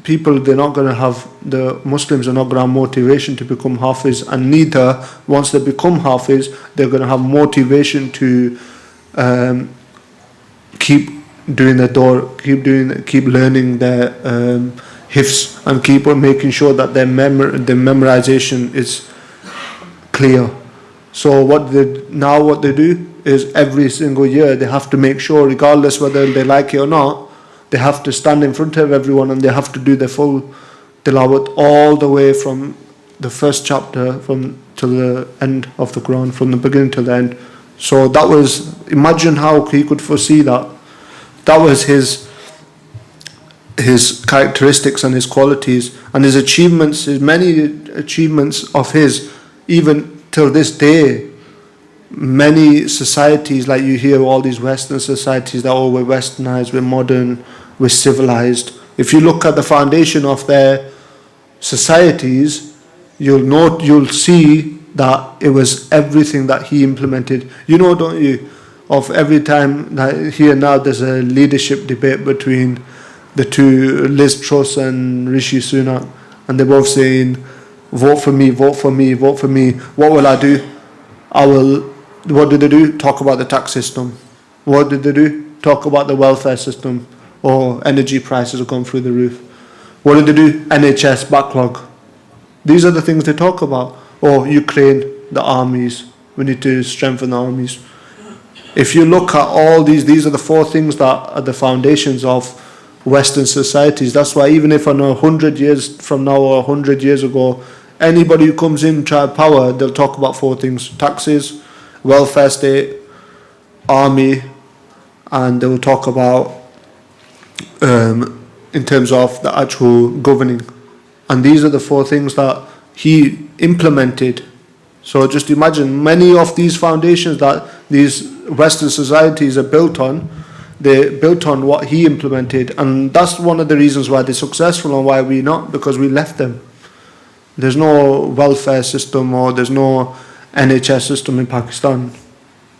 people, the Muslims are not going to have motivation to become Hafiz, and neither, once they become Hafiz, they're going to have motivation to keep doing their door, keep learning their hifz, and keep on making sure that their memorization is clear. So what they do is every single year they have to make sure, regardless whether they like it or not, they have to stand in front of everyone and they have to do their full tilawat all the way from the first chapter to the end of the Quran, from the beginning to the end. So that was, imagine how he could foresee that. That was his characteristics and his qualities and his achievements, his many achievements of his, even till this day. Many societies, like you hear all these Western societies that we're westernized, we're modern, we're civilized. If you look at the foundation of their societies, you'll see that it was everything that he implemented. You know, don't you, of every time that here now there's a leadership debate between the two, Liz Truss and Rishi Sunak, and they're both saying, vote for me, vote for me, vote for me. What will I do? What did they do? Talk about the tax system. What did they do? Talk about the welfare system, or energy prices have gone through the roof. What did they do? NHS backlog. These are the things they talk about. Or Ukraine, the armies. We need to strengthen the armies. If you look at all these are the four things that are the foundations of Western societies. That's why even if 100 years from now or 100 years ago, anybody who comes in to power, they'll talk about four things: taxes, welfare state, army, and they will talk about in terms of the actual governing. And these are the four things that he implemented. So just imagine, many of these foundations that these Western societies are built on, they're built on what he implemented. And that's one of the reasons why they're successful and why we're not, because we left them. There's no welfare system or there's no NHS system in Pakistan,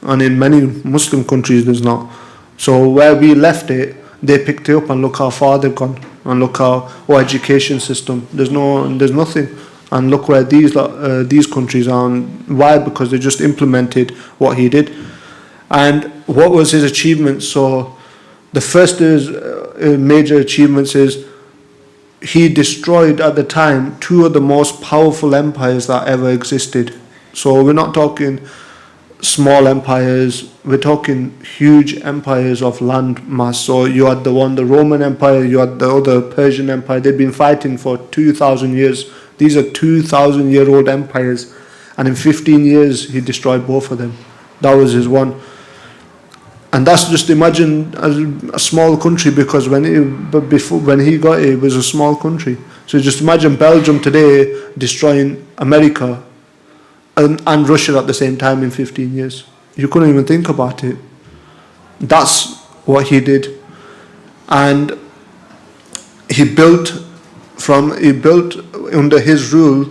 and in many Muslim countries there's not. So where we left it, they picked it up, and look how far they've gone, and look how our education system, there's nothing, and look where these countries are. And why? Because they just implemented what he did. And what was his achievement? So the first major achievements is he destroyed at the time two of the most powerful empires that ever existed. So we're not talking small empires, we're talking huge empires of land mass. So you had the Roman Empire, you had the other Persian Empire. They'd been fighting for 2,000 years. These are 2,000-year-old empires, and in 15 years he destroyed both of them. That was his one. And that's, just imagine a small country, because when he got it was a small country. So just imagine Belgium today destroying America and Russia at the same time in 15 years. You couldn't even think about it. That's what he did. And he built under his rule,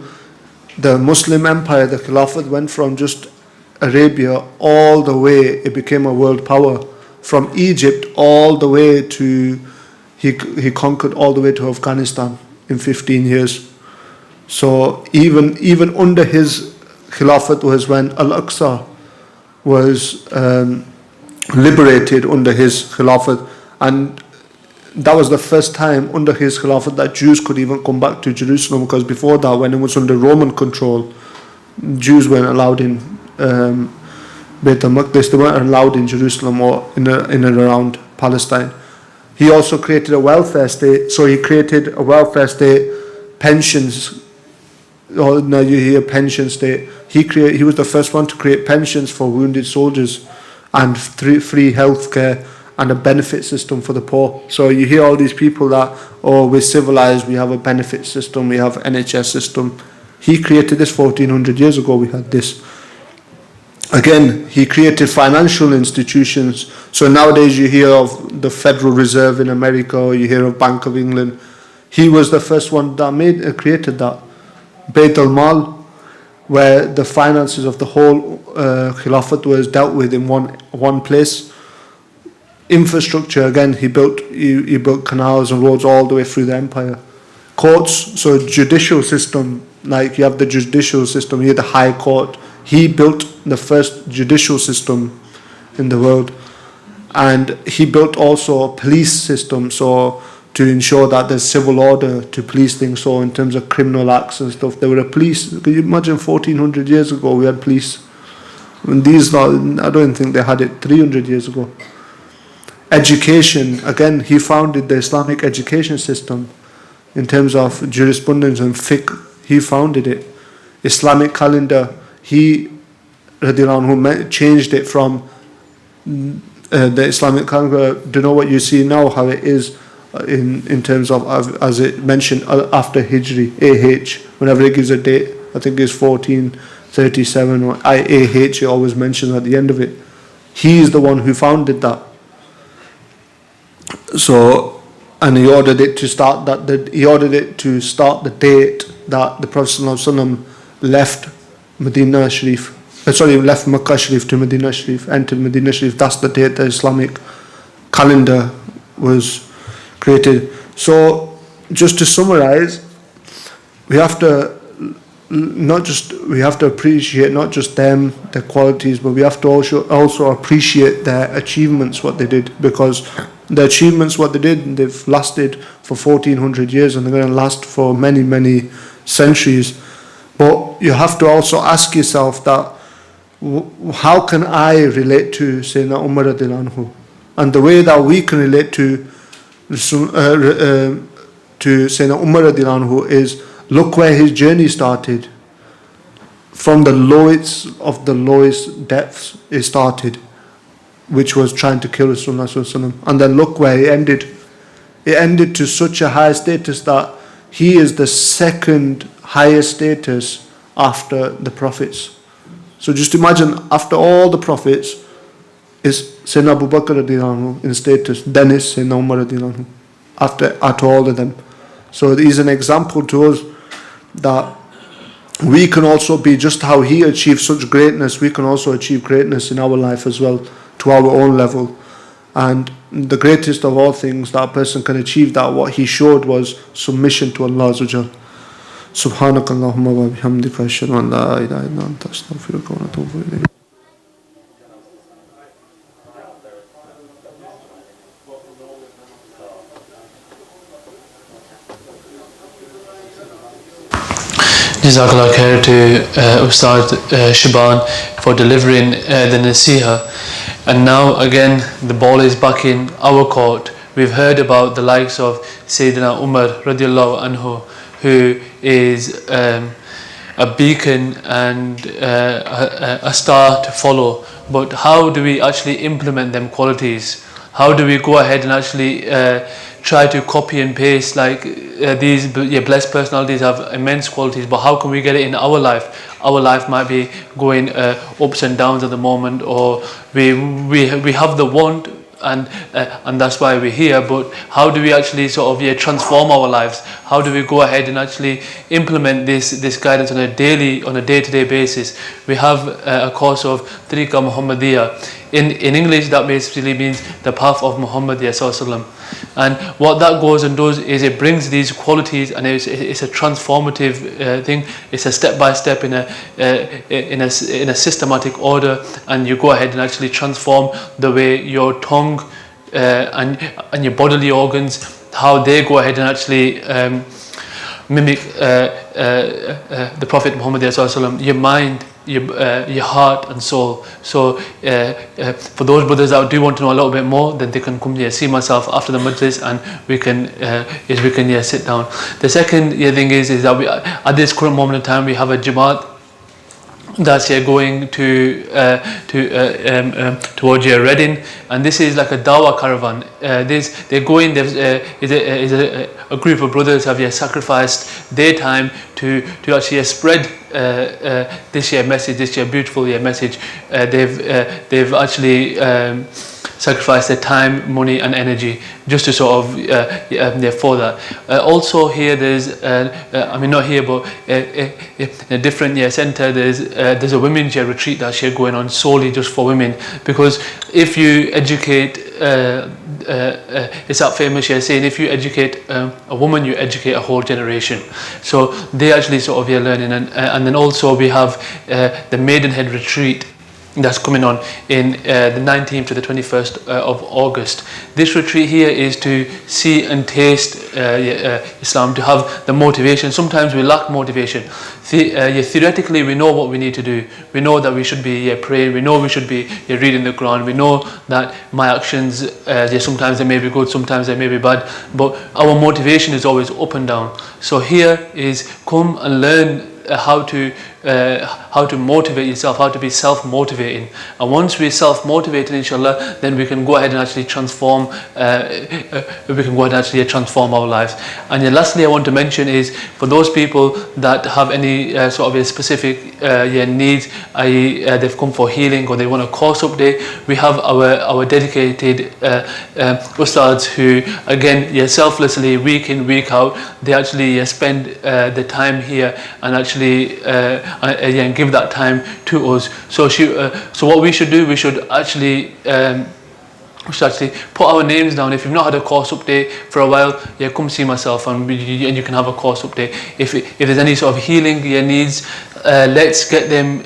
the Muslim empire, the Khilafat, went from just Arabia all the way, it became a world power. From Egypt all the way to, he conquered all the way to Afghanistan in 15 years. So even under his Khilafat was when Al-Aqsa was liberated under his Khilafat, and that was the first time under his Khilafat that Jews could even come back to Jerusalem, because before that, when it was under Roman control, Jews weren't allowed in Beit al-Maqdis, they weren't allowed in Jerusalem or in and around Palestine. He also created a welfare state. So he created a welfare state, pensions. Oh, now you hear pension state. He was the first one to create pensions for wounded soldiers, and free healthcare, and a benefit system for the poor. So you hear all these people that, we're civilized, we have a benefit system, we have NHS system. He created this 1400 years ago. We had this. Again, he created financial institutions. So nowadays you hear of the Federal Reserve in America, or you hear of Bank of England. He was the first one that created that Bayt al-Mal, where the finances of the whole Khilafat was dealt with in one place. Infrastructure, again, he built canals and roads all the way through the empire. Courts, so judicial system, like you have the judicial system, you have the high court. He built the first judicial system in the world. And he built also a police system, so to ensure that there's civil order to police things. So in terms of criminal acts and stuff, there were a police. Could you imagine 1400 years ago we had police? And these, I don't think they had it 300 years ago. Education, again, he founded the Islamic education system in terms of jurisprudence and fiqh. He founded it. Islamic calendar, he radiallahu anhu changed it from the Islamic calendar. Do you know what you see now, how it is in terms of, as it mentioned, after Hijri, AH, whenever it gives a date, I think it's 1437 or AH, it always mentions at the end of it. He is the one who founded that. So, and he ordered it to start the date that the Prophet ﷺ left Medina Sharif. Left Makkah Sharif to Medina Sharif, entered Medina Sharif. That's the date the Islamic calendar was created. So, just to summarize, we have to appreciate not just them, their qualities, but we have to also appreciate their achievements, what they did, because the achievements, what they did, they've lasted for 1400 years and they're going to last for many, many centuries. But you have to also ask yourself that, how can I relate to Sayyidina Umar radiallahu anhu? And the way that we can relate to Sayyidina Umar radiallahu anhu is, look where his journey started. From the lowest of the lowest depths it started, which was trying to kill Rasulullah. And then look where it ended. It ended to such a high status that he is the second highest status after the prophets. So just imagine, after all the prophets, is Sayyidina Abu Bakr radiallahu anhu in status, then is Sayyidina Umar radiallahu anhu, after all of them. So it is an example to us that we can also be, just how he achieved such greatness, we can also achieve greatness in our life as well, to our own level. And the greatest of all things that a person can achieve, that what he showed was submission to Allah Azza wa Jal. سبحانك اللهم وبحمدك أشهد أن لا إله إلا أنت أستغفرك وأتوب إليك. Jazakallah khair to Ustadh Shaban for delivering the nasiha. And now again the ball is back in our court. We've heard about the likes of Sayyidina Umar radiallahu anhu, who is a beacon and a star to follow. But how do we actually implement them qualities? How do we go ahead and actually try to copy and paste, like these blessed personalities have immense qualities, but how can we get it in our life? Our life might be going ups and downs at the moment, or we have the want, and that's why we're here. But how do we actually sort of transform our lives? How do we go ahead and actually implement this guidance on a day-to-day basis? We have a course of Tariqa Muhammadiyya. In English, that basically means the path of Muhammadiyya Sallallahu. And what that goes and does is it brings these qualities, and it's a transformative thing. It's a step-by-step in a systematic order, and you go ahead and actually transform the way your tongue and your bodily organs, how they go ahead and actually mimic the Prophet Muhammad Sallallahu Alaihi Wasallam, your mind, your heart and soul. So for those brothers that do want to know a little bit more, then they can come here, see myself after the majlis, and we can sit down. The second thing is that we, at this current moment in time, we have a Jamaat that's going towards Reading, and this is like a dawah caravan. They're going. There's a group of brothers have sacrificed their time to actually spread this message, this beautiful message. They've actually sacrifice their time, money and energy just to sort of for that. Also here there's I mean not here but in a different centre there's a women's retreat that's here going on solely just for women, because if you educate it's that famous saying, if you educate a woman, you educate a whole generation. So they actually sort of learning, and then also we have the Maidenhead retreat that's coming on in the 19th to the 21st of August. This retreat here is to see and taste Islam, to have the motivation. Sometimes we lack motivation. Theoretically we know what we need to do. We know that we should be praying, we know we should be reading the Quran, we know that my actions sometimes they may be good, sometimes they may be bad, but our motivation is always up and down. So here is come and learn how to motivate yourself, how to be self-motivating, and once we're self-motivated, inshallah, then we can go ahead and actually transform transform our lives. And then lastly I want to mention is for those people that have any sort of a specific needs, i.e. they've come for healing or they want a course update, we have our dedicated ustads who again selflessly week in week out they actually spend the time here and actually and give that time to us. So what we should do, we should actually put our names down. If you've not had a course update for a while, come see myself and you can have a course update. If there's any sort of healing your needs, let's get them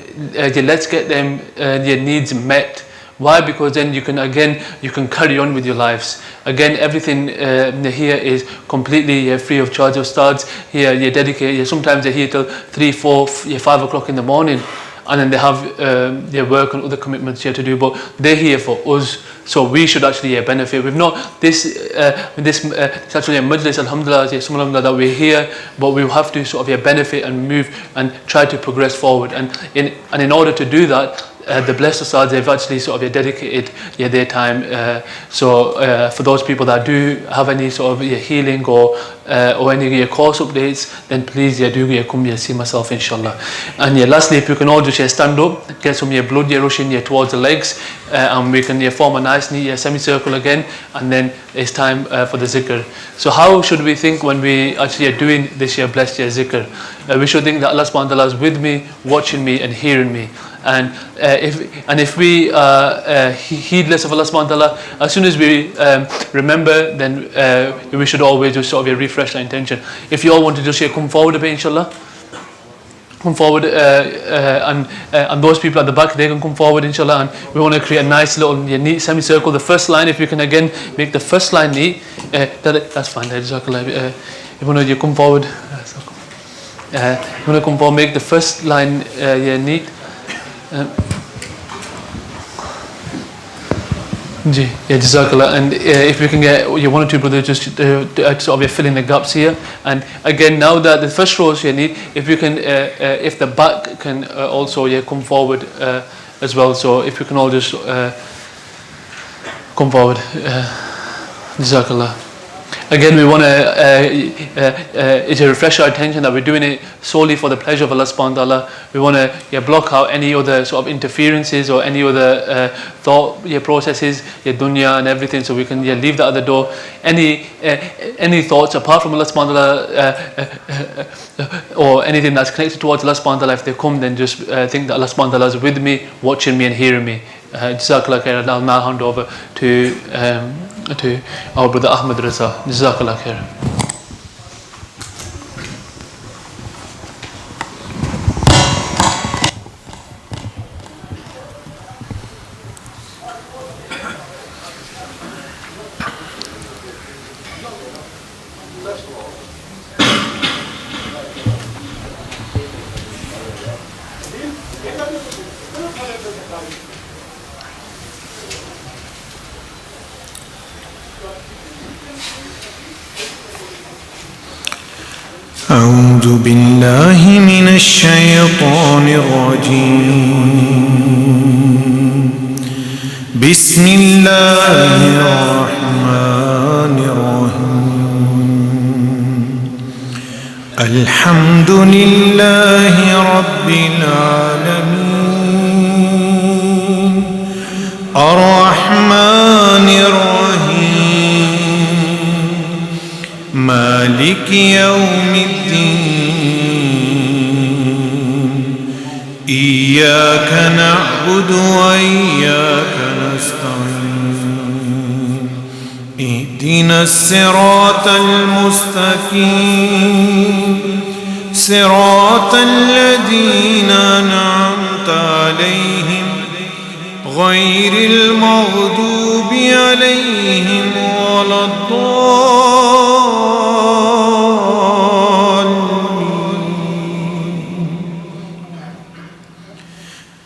your needs met. Why? Because then you can carry on with your lives. Again, everything here is completely free of charge. Ustads here, you're dedicated. Sometimes they're here till 3, 4, 5 o'clock in the morning, and then they have their work and other commitments here to do. But they're here for us, so we should actually benefit. We've not this it's actually a majlis, alhamdulillah, that we're here, but we have to sort of benefit and move and try to progress forward. And in order to do that, the blessed Ustads, they've actually sort of dedicated their time. So for those people that do have any sort of healing or any course updates, then please do come see myself, inshallah. And lastly, if you can all just stand up, get some blood rushing towards the legs, and we can form a nice neat semicircle again, and then it's time for the zikr. So how should we think when we actually are doing this blessed zikr? We should think that Allah subhanahu wa ta'ala is with me, watching me and hearing me. And if we heedless of Allah subhanahu wa ta'ala, as soon as we remember, then we should always just sort of refresh that intention. If you all want to just come forward a bit, inshallah, come forward, and those people at the back, they can come forward, inshallah. And we want to create a nice little neat semicircle. The first line, if you can again make the first line neat, that's fine. If you want to come forward, make the first line neat. Jazakallah. And if we can get one or two brothers just sort of fill in the gaps here. And again, now that the first rows here need, if you can, if the back can also come forward as well. So if you can all just come forward. Jazakallah. Again, we want to refresh our attention that we're doing it solely for the pleasure of Allah subhanahu wa ta'ala. We want to block out any other sort of interferences or any other thought processes, dunya and everything, so we can leave that at the door. Any thoughts apart from Allah subhanahu wa ta'ala or anything that's connected towards Allah subhanahu wa ta'ala, if they come, then just think that Allah subhanahu wa ta'ala is with me, watching me and hearing me. Jazakallah khair. I'll now hand over to our brother Ahmed Raza. Jazakallah khair. أعوذ بالله من الشيطان الرجيم بسم الله الرحمن الرحيم الحمد لله رب العالمين الرحمن مالك يوم الدين إياك نعبد وإياك نستعين اهدنا الصراط المستقيم صراط الذين أنعمت عليهم غير المغضوب عليهم ولا الضالين.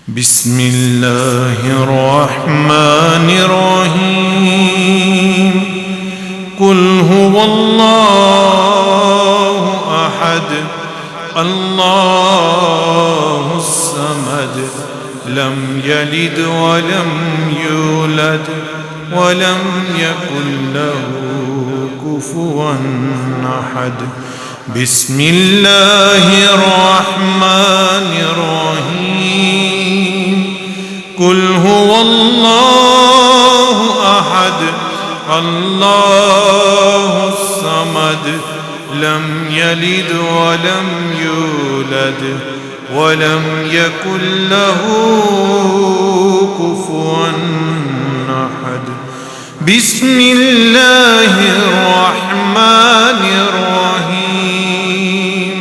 بسم الله الرحمن الرحيم. قل هو الله أحد الله الصمد لم يلد ولم يولد ولم يكن له كفوا أحد. بسم الله الرحمن الرحيم. قل هو الله أحد الله الصمد لم يلد ولم يولد ولم يكن له كفوا أحد. بسم الله الرحمن الرحيم.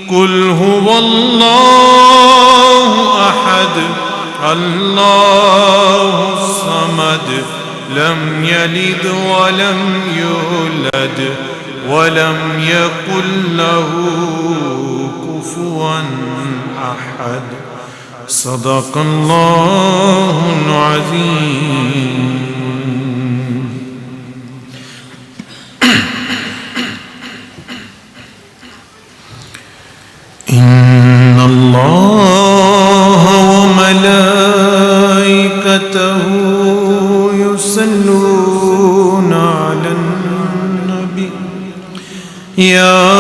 قل هو الله أحد الله الصمد لم يلد ولم يولد ولم يكن له كفوا أحد. صدق الله العظيم. إن الله وملائكته يصلون على النبي يا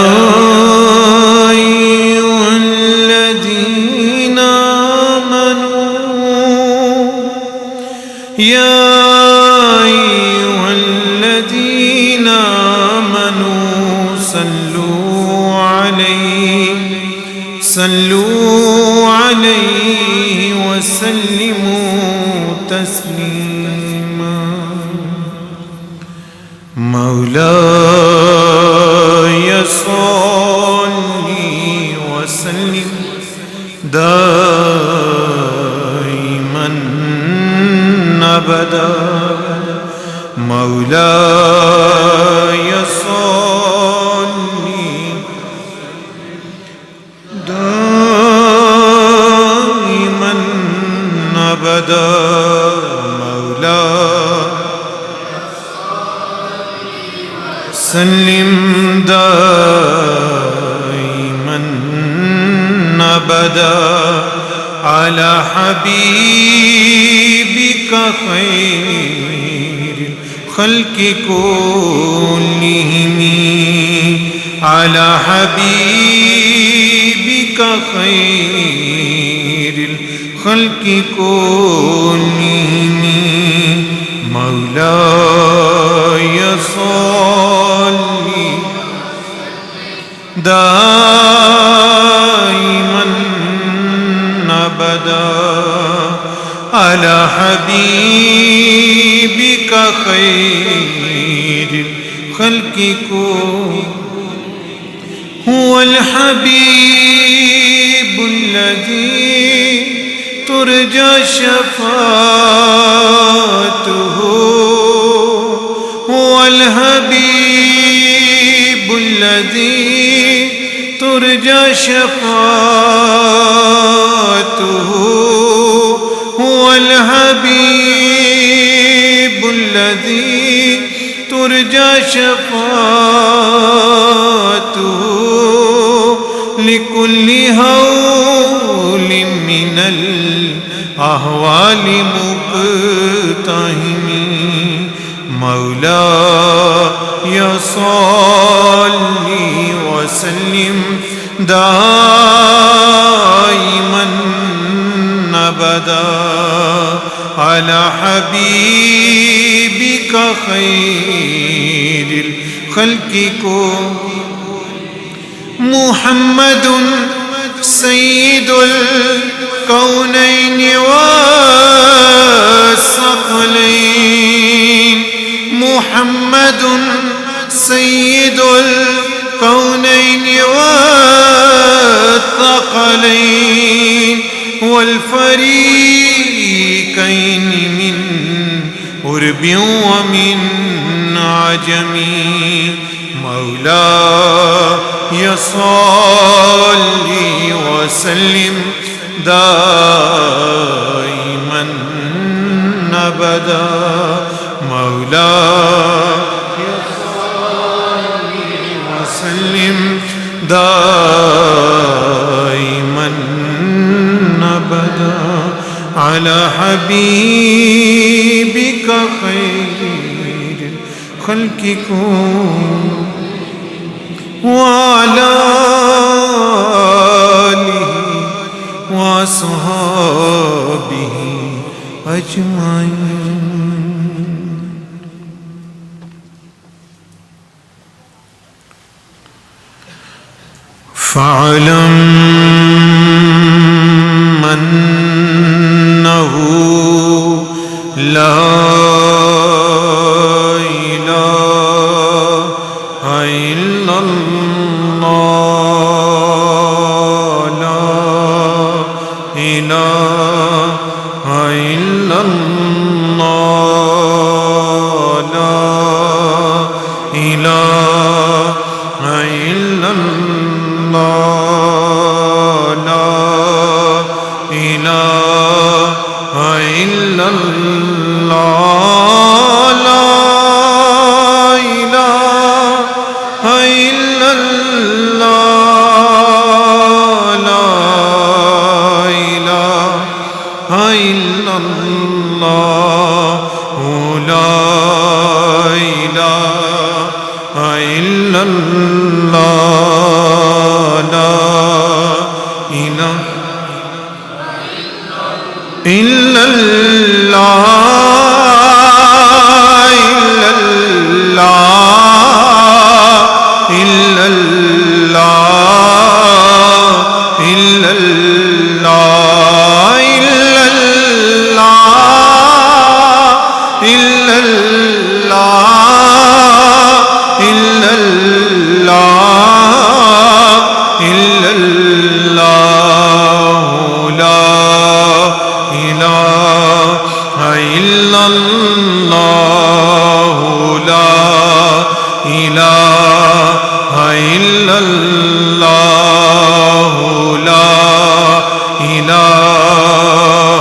أيها الذين آمنوا يا أيها الذين آمنوا صلوا عليه وسلموا تسليما. مولاي صل وسلم دائما أبدا. مولاي صل دائما أبدا. سلم دائما أبدا على حبيبك خير الخلق كلهم على حبيبك خير الخلق كلهم. مولاي صل دائما أبدا على حبيبك خير الخلق هو الحبيب الذي ترجى شفاعته. هو الحبيب الذي ترجى شفاعته. هو الحبيب الذي ترجى شفاعته. لكل هول من الأهوال مقتحم. مولاي صل وسلم دائما أبدا على حبيبك خير الخلق محمد سيد الكونين والثقلين محمد سيد الكونين والثقلين والفريقين من قرب ومن عجم مولاي صل وسلم دائما أبدا مولاي صل وسلم دائما أبدا على حبيبك خير خلقكم وعلى آله وأصحابه أجمعين. فاعلم أنه لا إله إلا الله لا إله إلا الله لا إله إلا الله لا إله إلا الله لا إله إلا الله لا إله إلا الله لا إله إلا الله لا إله إلا الله إلا الله إلا الله إلا الله إلا الله إلا الله إلا الله لا إله إلا الله لا إله إلا الله لا إله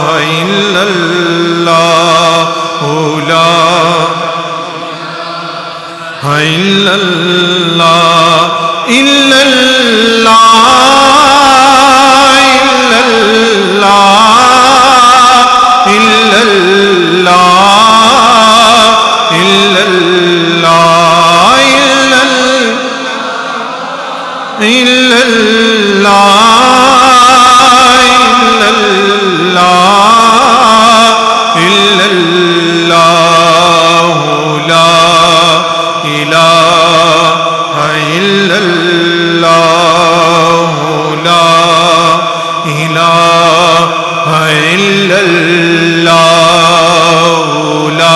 إلا الله لا إلا الله إلا الله إلا الله إلا الله إلا الله إلا الله إلا الله لا إله إلا الله لا إله إلا الله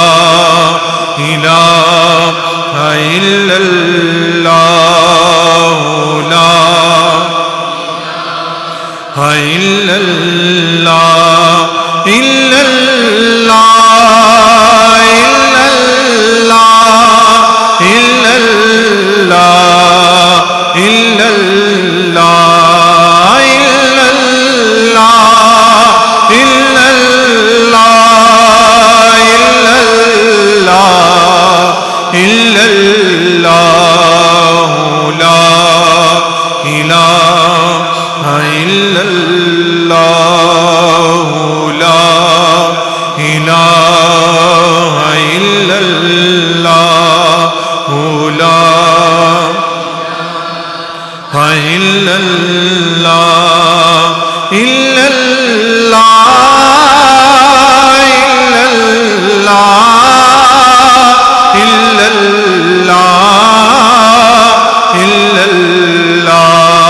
لا إله إلا الله لا إلا الله إلا الله إلا الله إلا الله إلا الله إلا الله إلا الله إلا الله لا إله إلا الله لا إله إلا الله لا إلا الله إلا الله إلا الله إلا الله إلا الله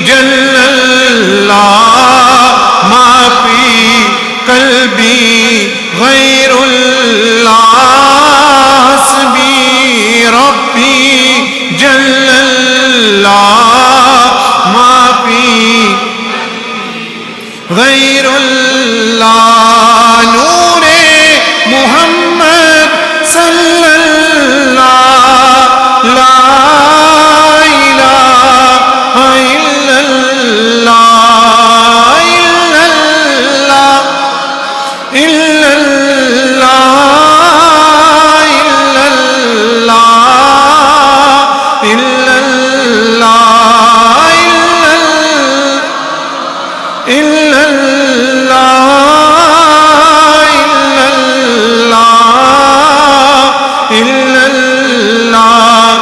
جل الله ما في قلبي غير الله حسبي ربي جل الله ما في غير الله نور محمد صلى الله لا إله إلا الله إلا الله إلا الله إلا الله إلا الله إلا الله إلا الله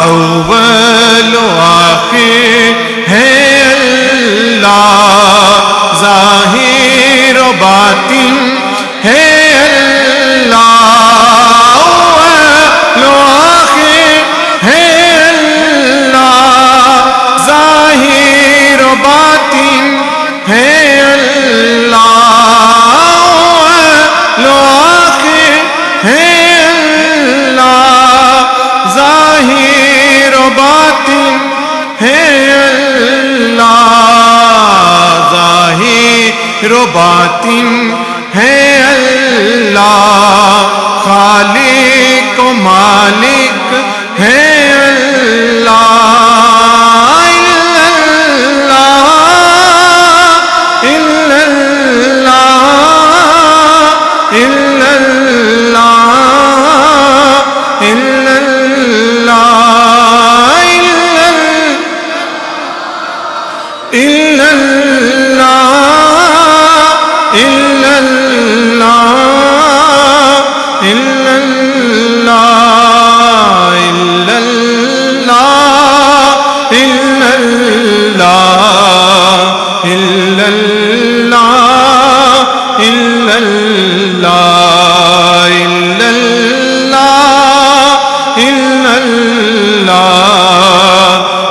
أول وآخر ہے اللہ ظاہر و باطن ہے اللہ أول وآخر ہے اللہ ظاہر و باطن ہے اللہ أول وآخر ہے اللہ ظاہر و باطن ہے اللہ ظاہر و باطن ہے اللہ خالق و مالک ہے اللہ إلا الله إلا الله إلا الله إلا الله إلا الله إلا الله إلا الله إلا الله إلا الله إلا الله إلا الله إلا الله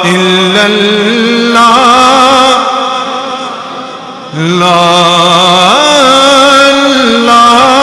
إلا الله لا Allah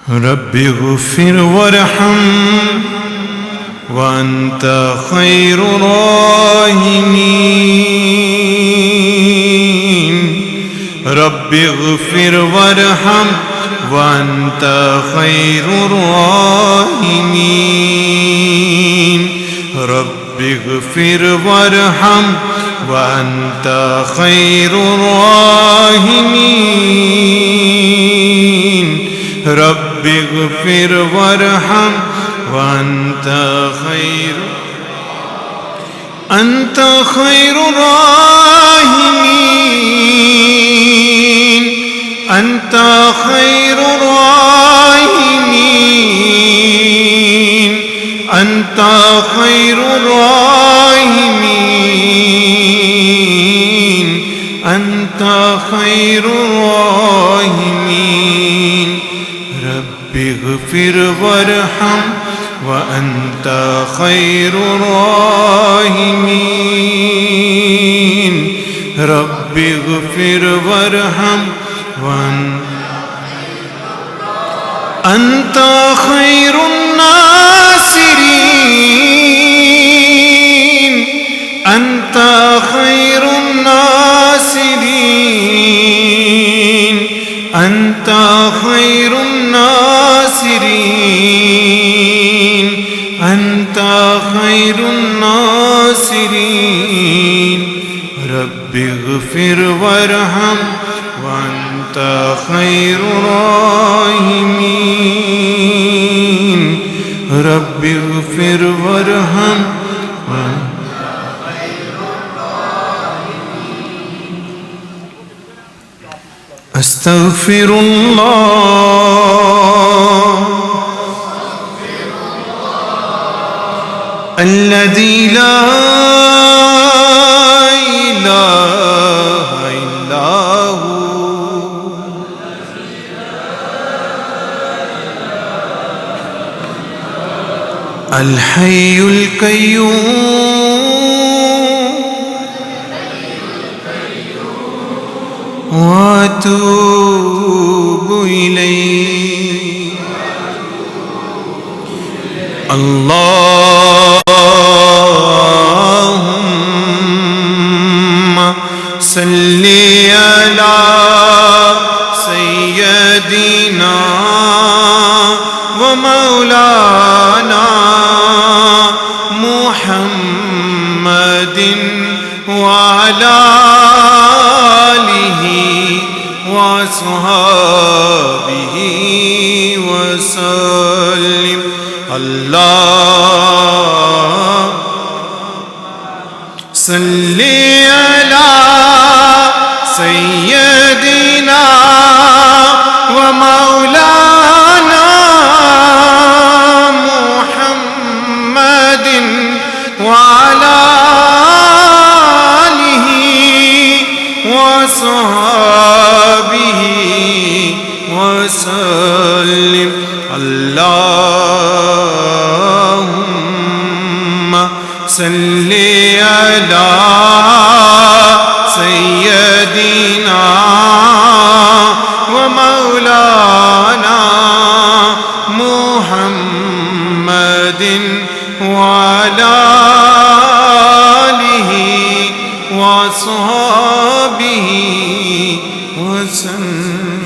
رب اغفر وارحم وأنت خير الراحمين رب اغفر وارحم وأنت خير الراحمين رب اغفر وارحم وأنت خير الراحمين رب اغفر وارحم وأنت خير أنت خير الراحمين أنت خير الراحمين أنت خير الراحمين أنت خير الراحمين رب اغفر وارحم وأنت خير الراحمين رب اغفر وارحم أنت خير الناصرين أنت خير الناصرين أنت خير الناصرين أنت خير الناصرين رب اغفر وارحم وأنت خير الراحمين رب اغفر وارحم أستغفر الله الذي لا إله إلا هو الحي القيوم وأتوب إليه اللهم صل على سيدنا ومولانا محمد وعلى آله وصحبه وسلم الله صل سيدنا ومولانا محمد وعلى آله وصحبه وسلم اللهم صل على سيدنا ومولانا محمد وعلى آله وصحبه وسلم.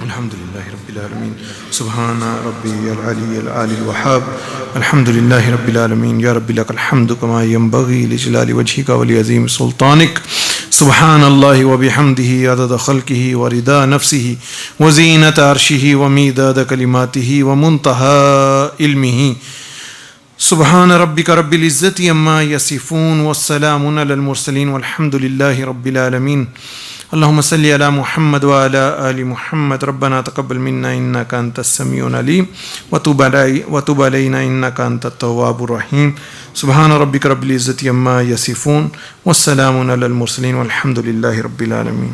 الحمد لله رب العالمين. سبحان ربي العلي العالي الوهاب. الحمد لله رب العالمين. يا رب لك الحمد كما ينبغي لجلال وجهك ولعظيم سلطانك. سبحان الله وبحمده عدد خلقه ورضا نفسه وزينة عرشه وميداد كلماته ومنتهى علمه. سبحان ربك رب العزة عما يصفون والسلام على المرسلين والحمد لله رب العالمين. اللهم صل على محمد وعلى آل محمد. ربنا تقبل منا إنك أنت السميع العليم وتب علينا إنك أنت التواب الرحيم. سبحان ربك رب العزة عما يصفون والسلام على المرسلين والحمد لله رب العالمين.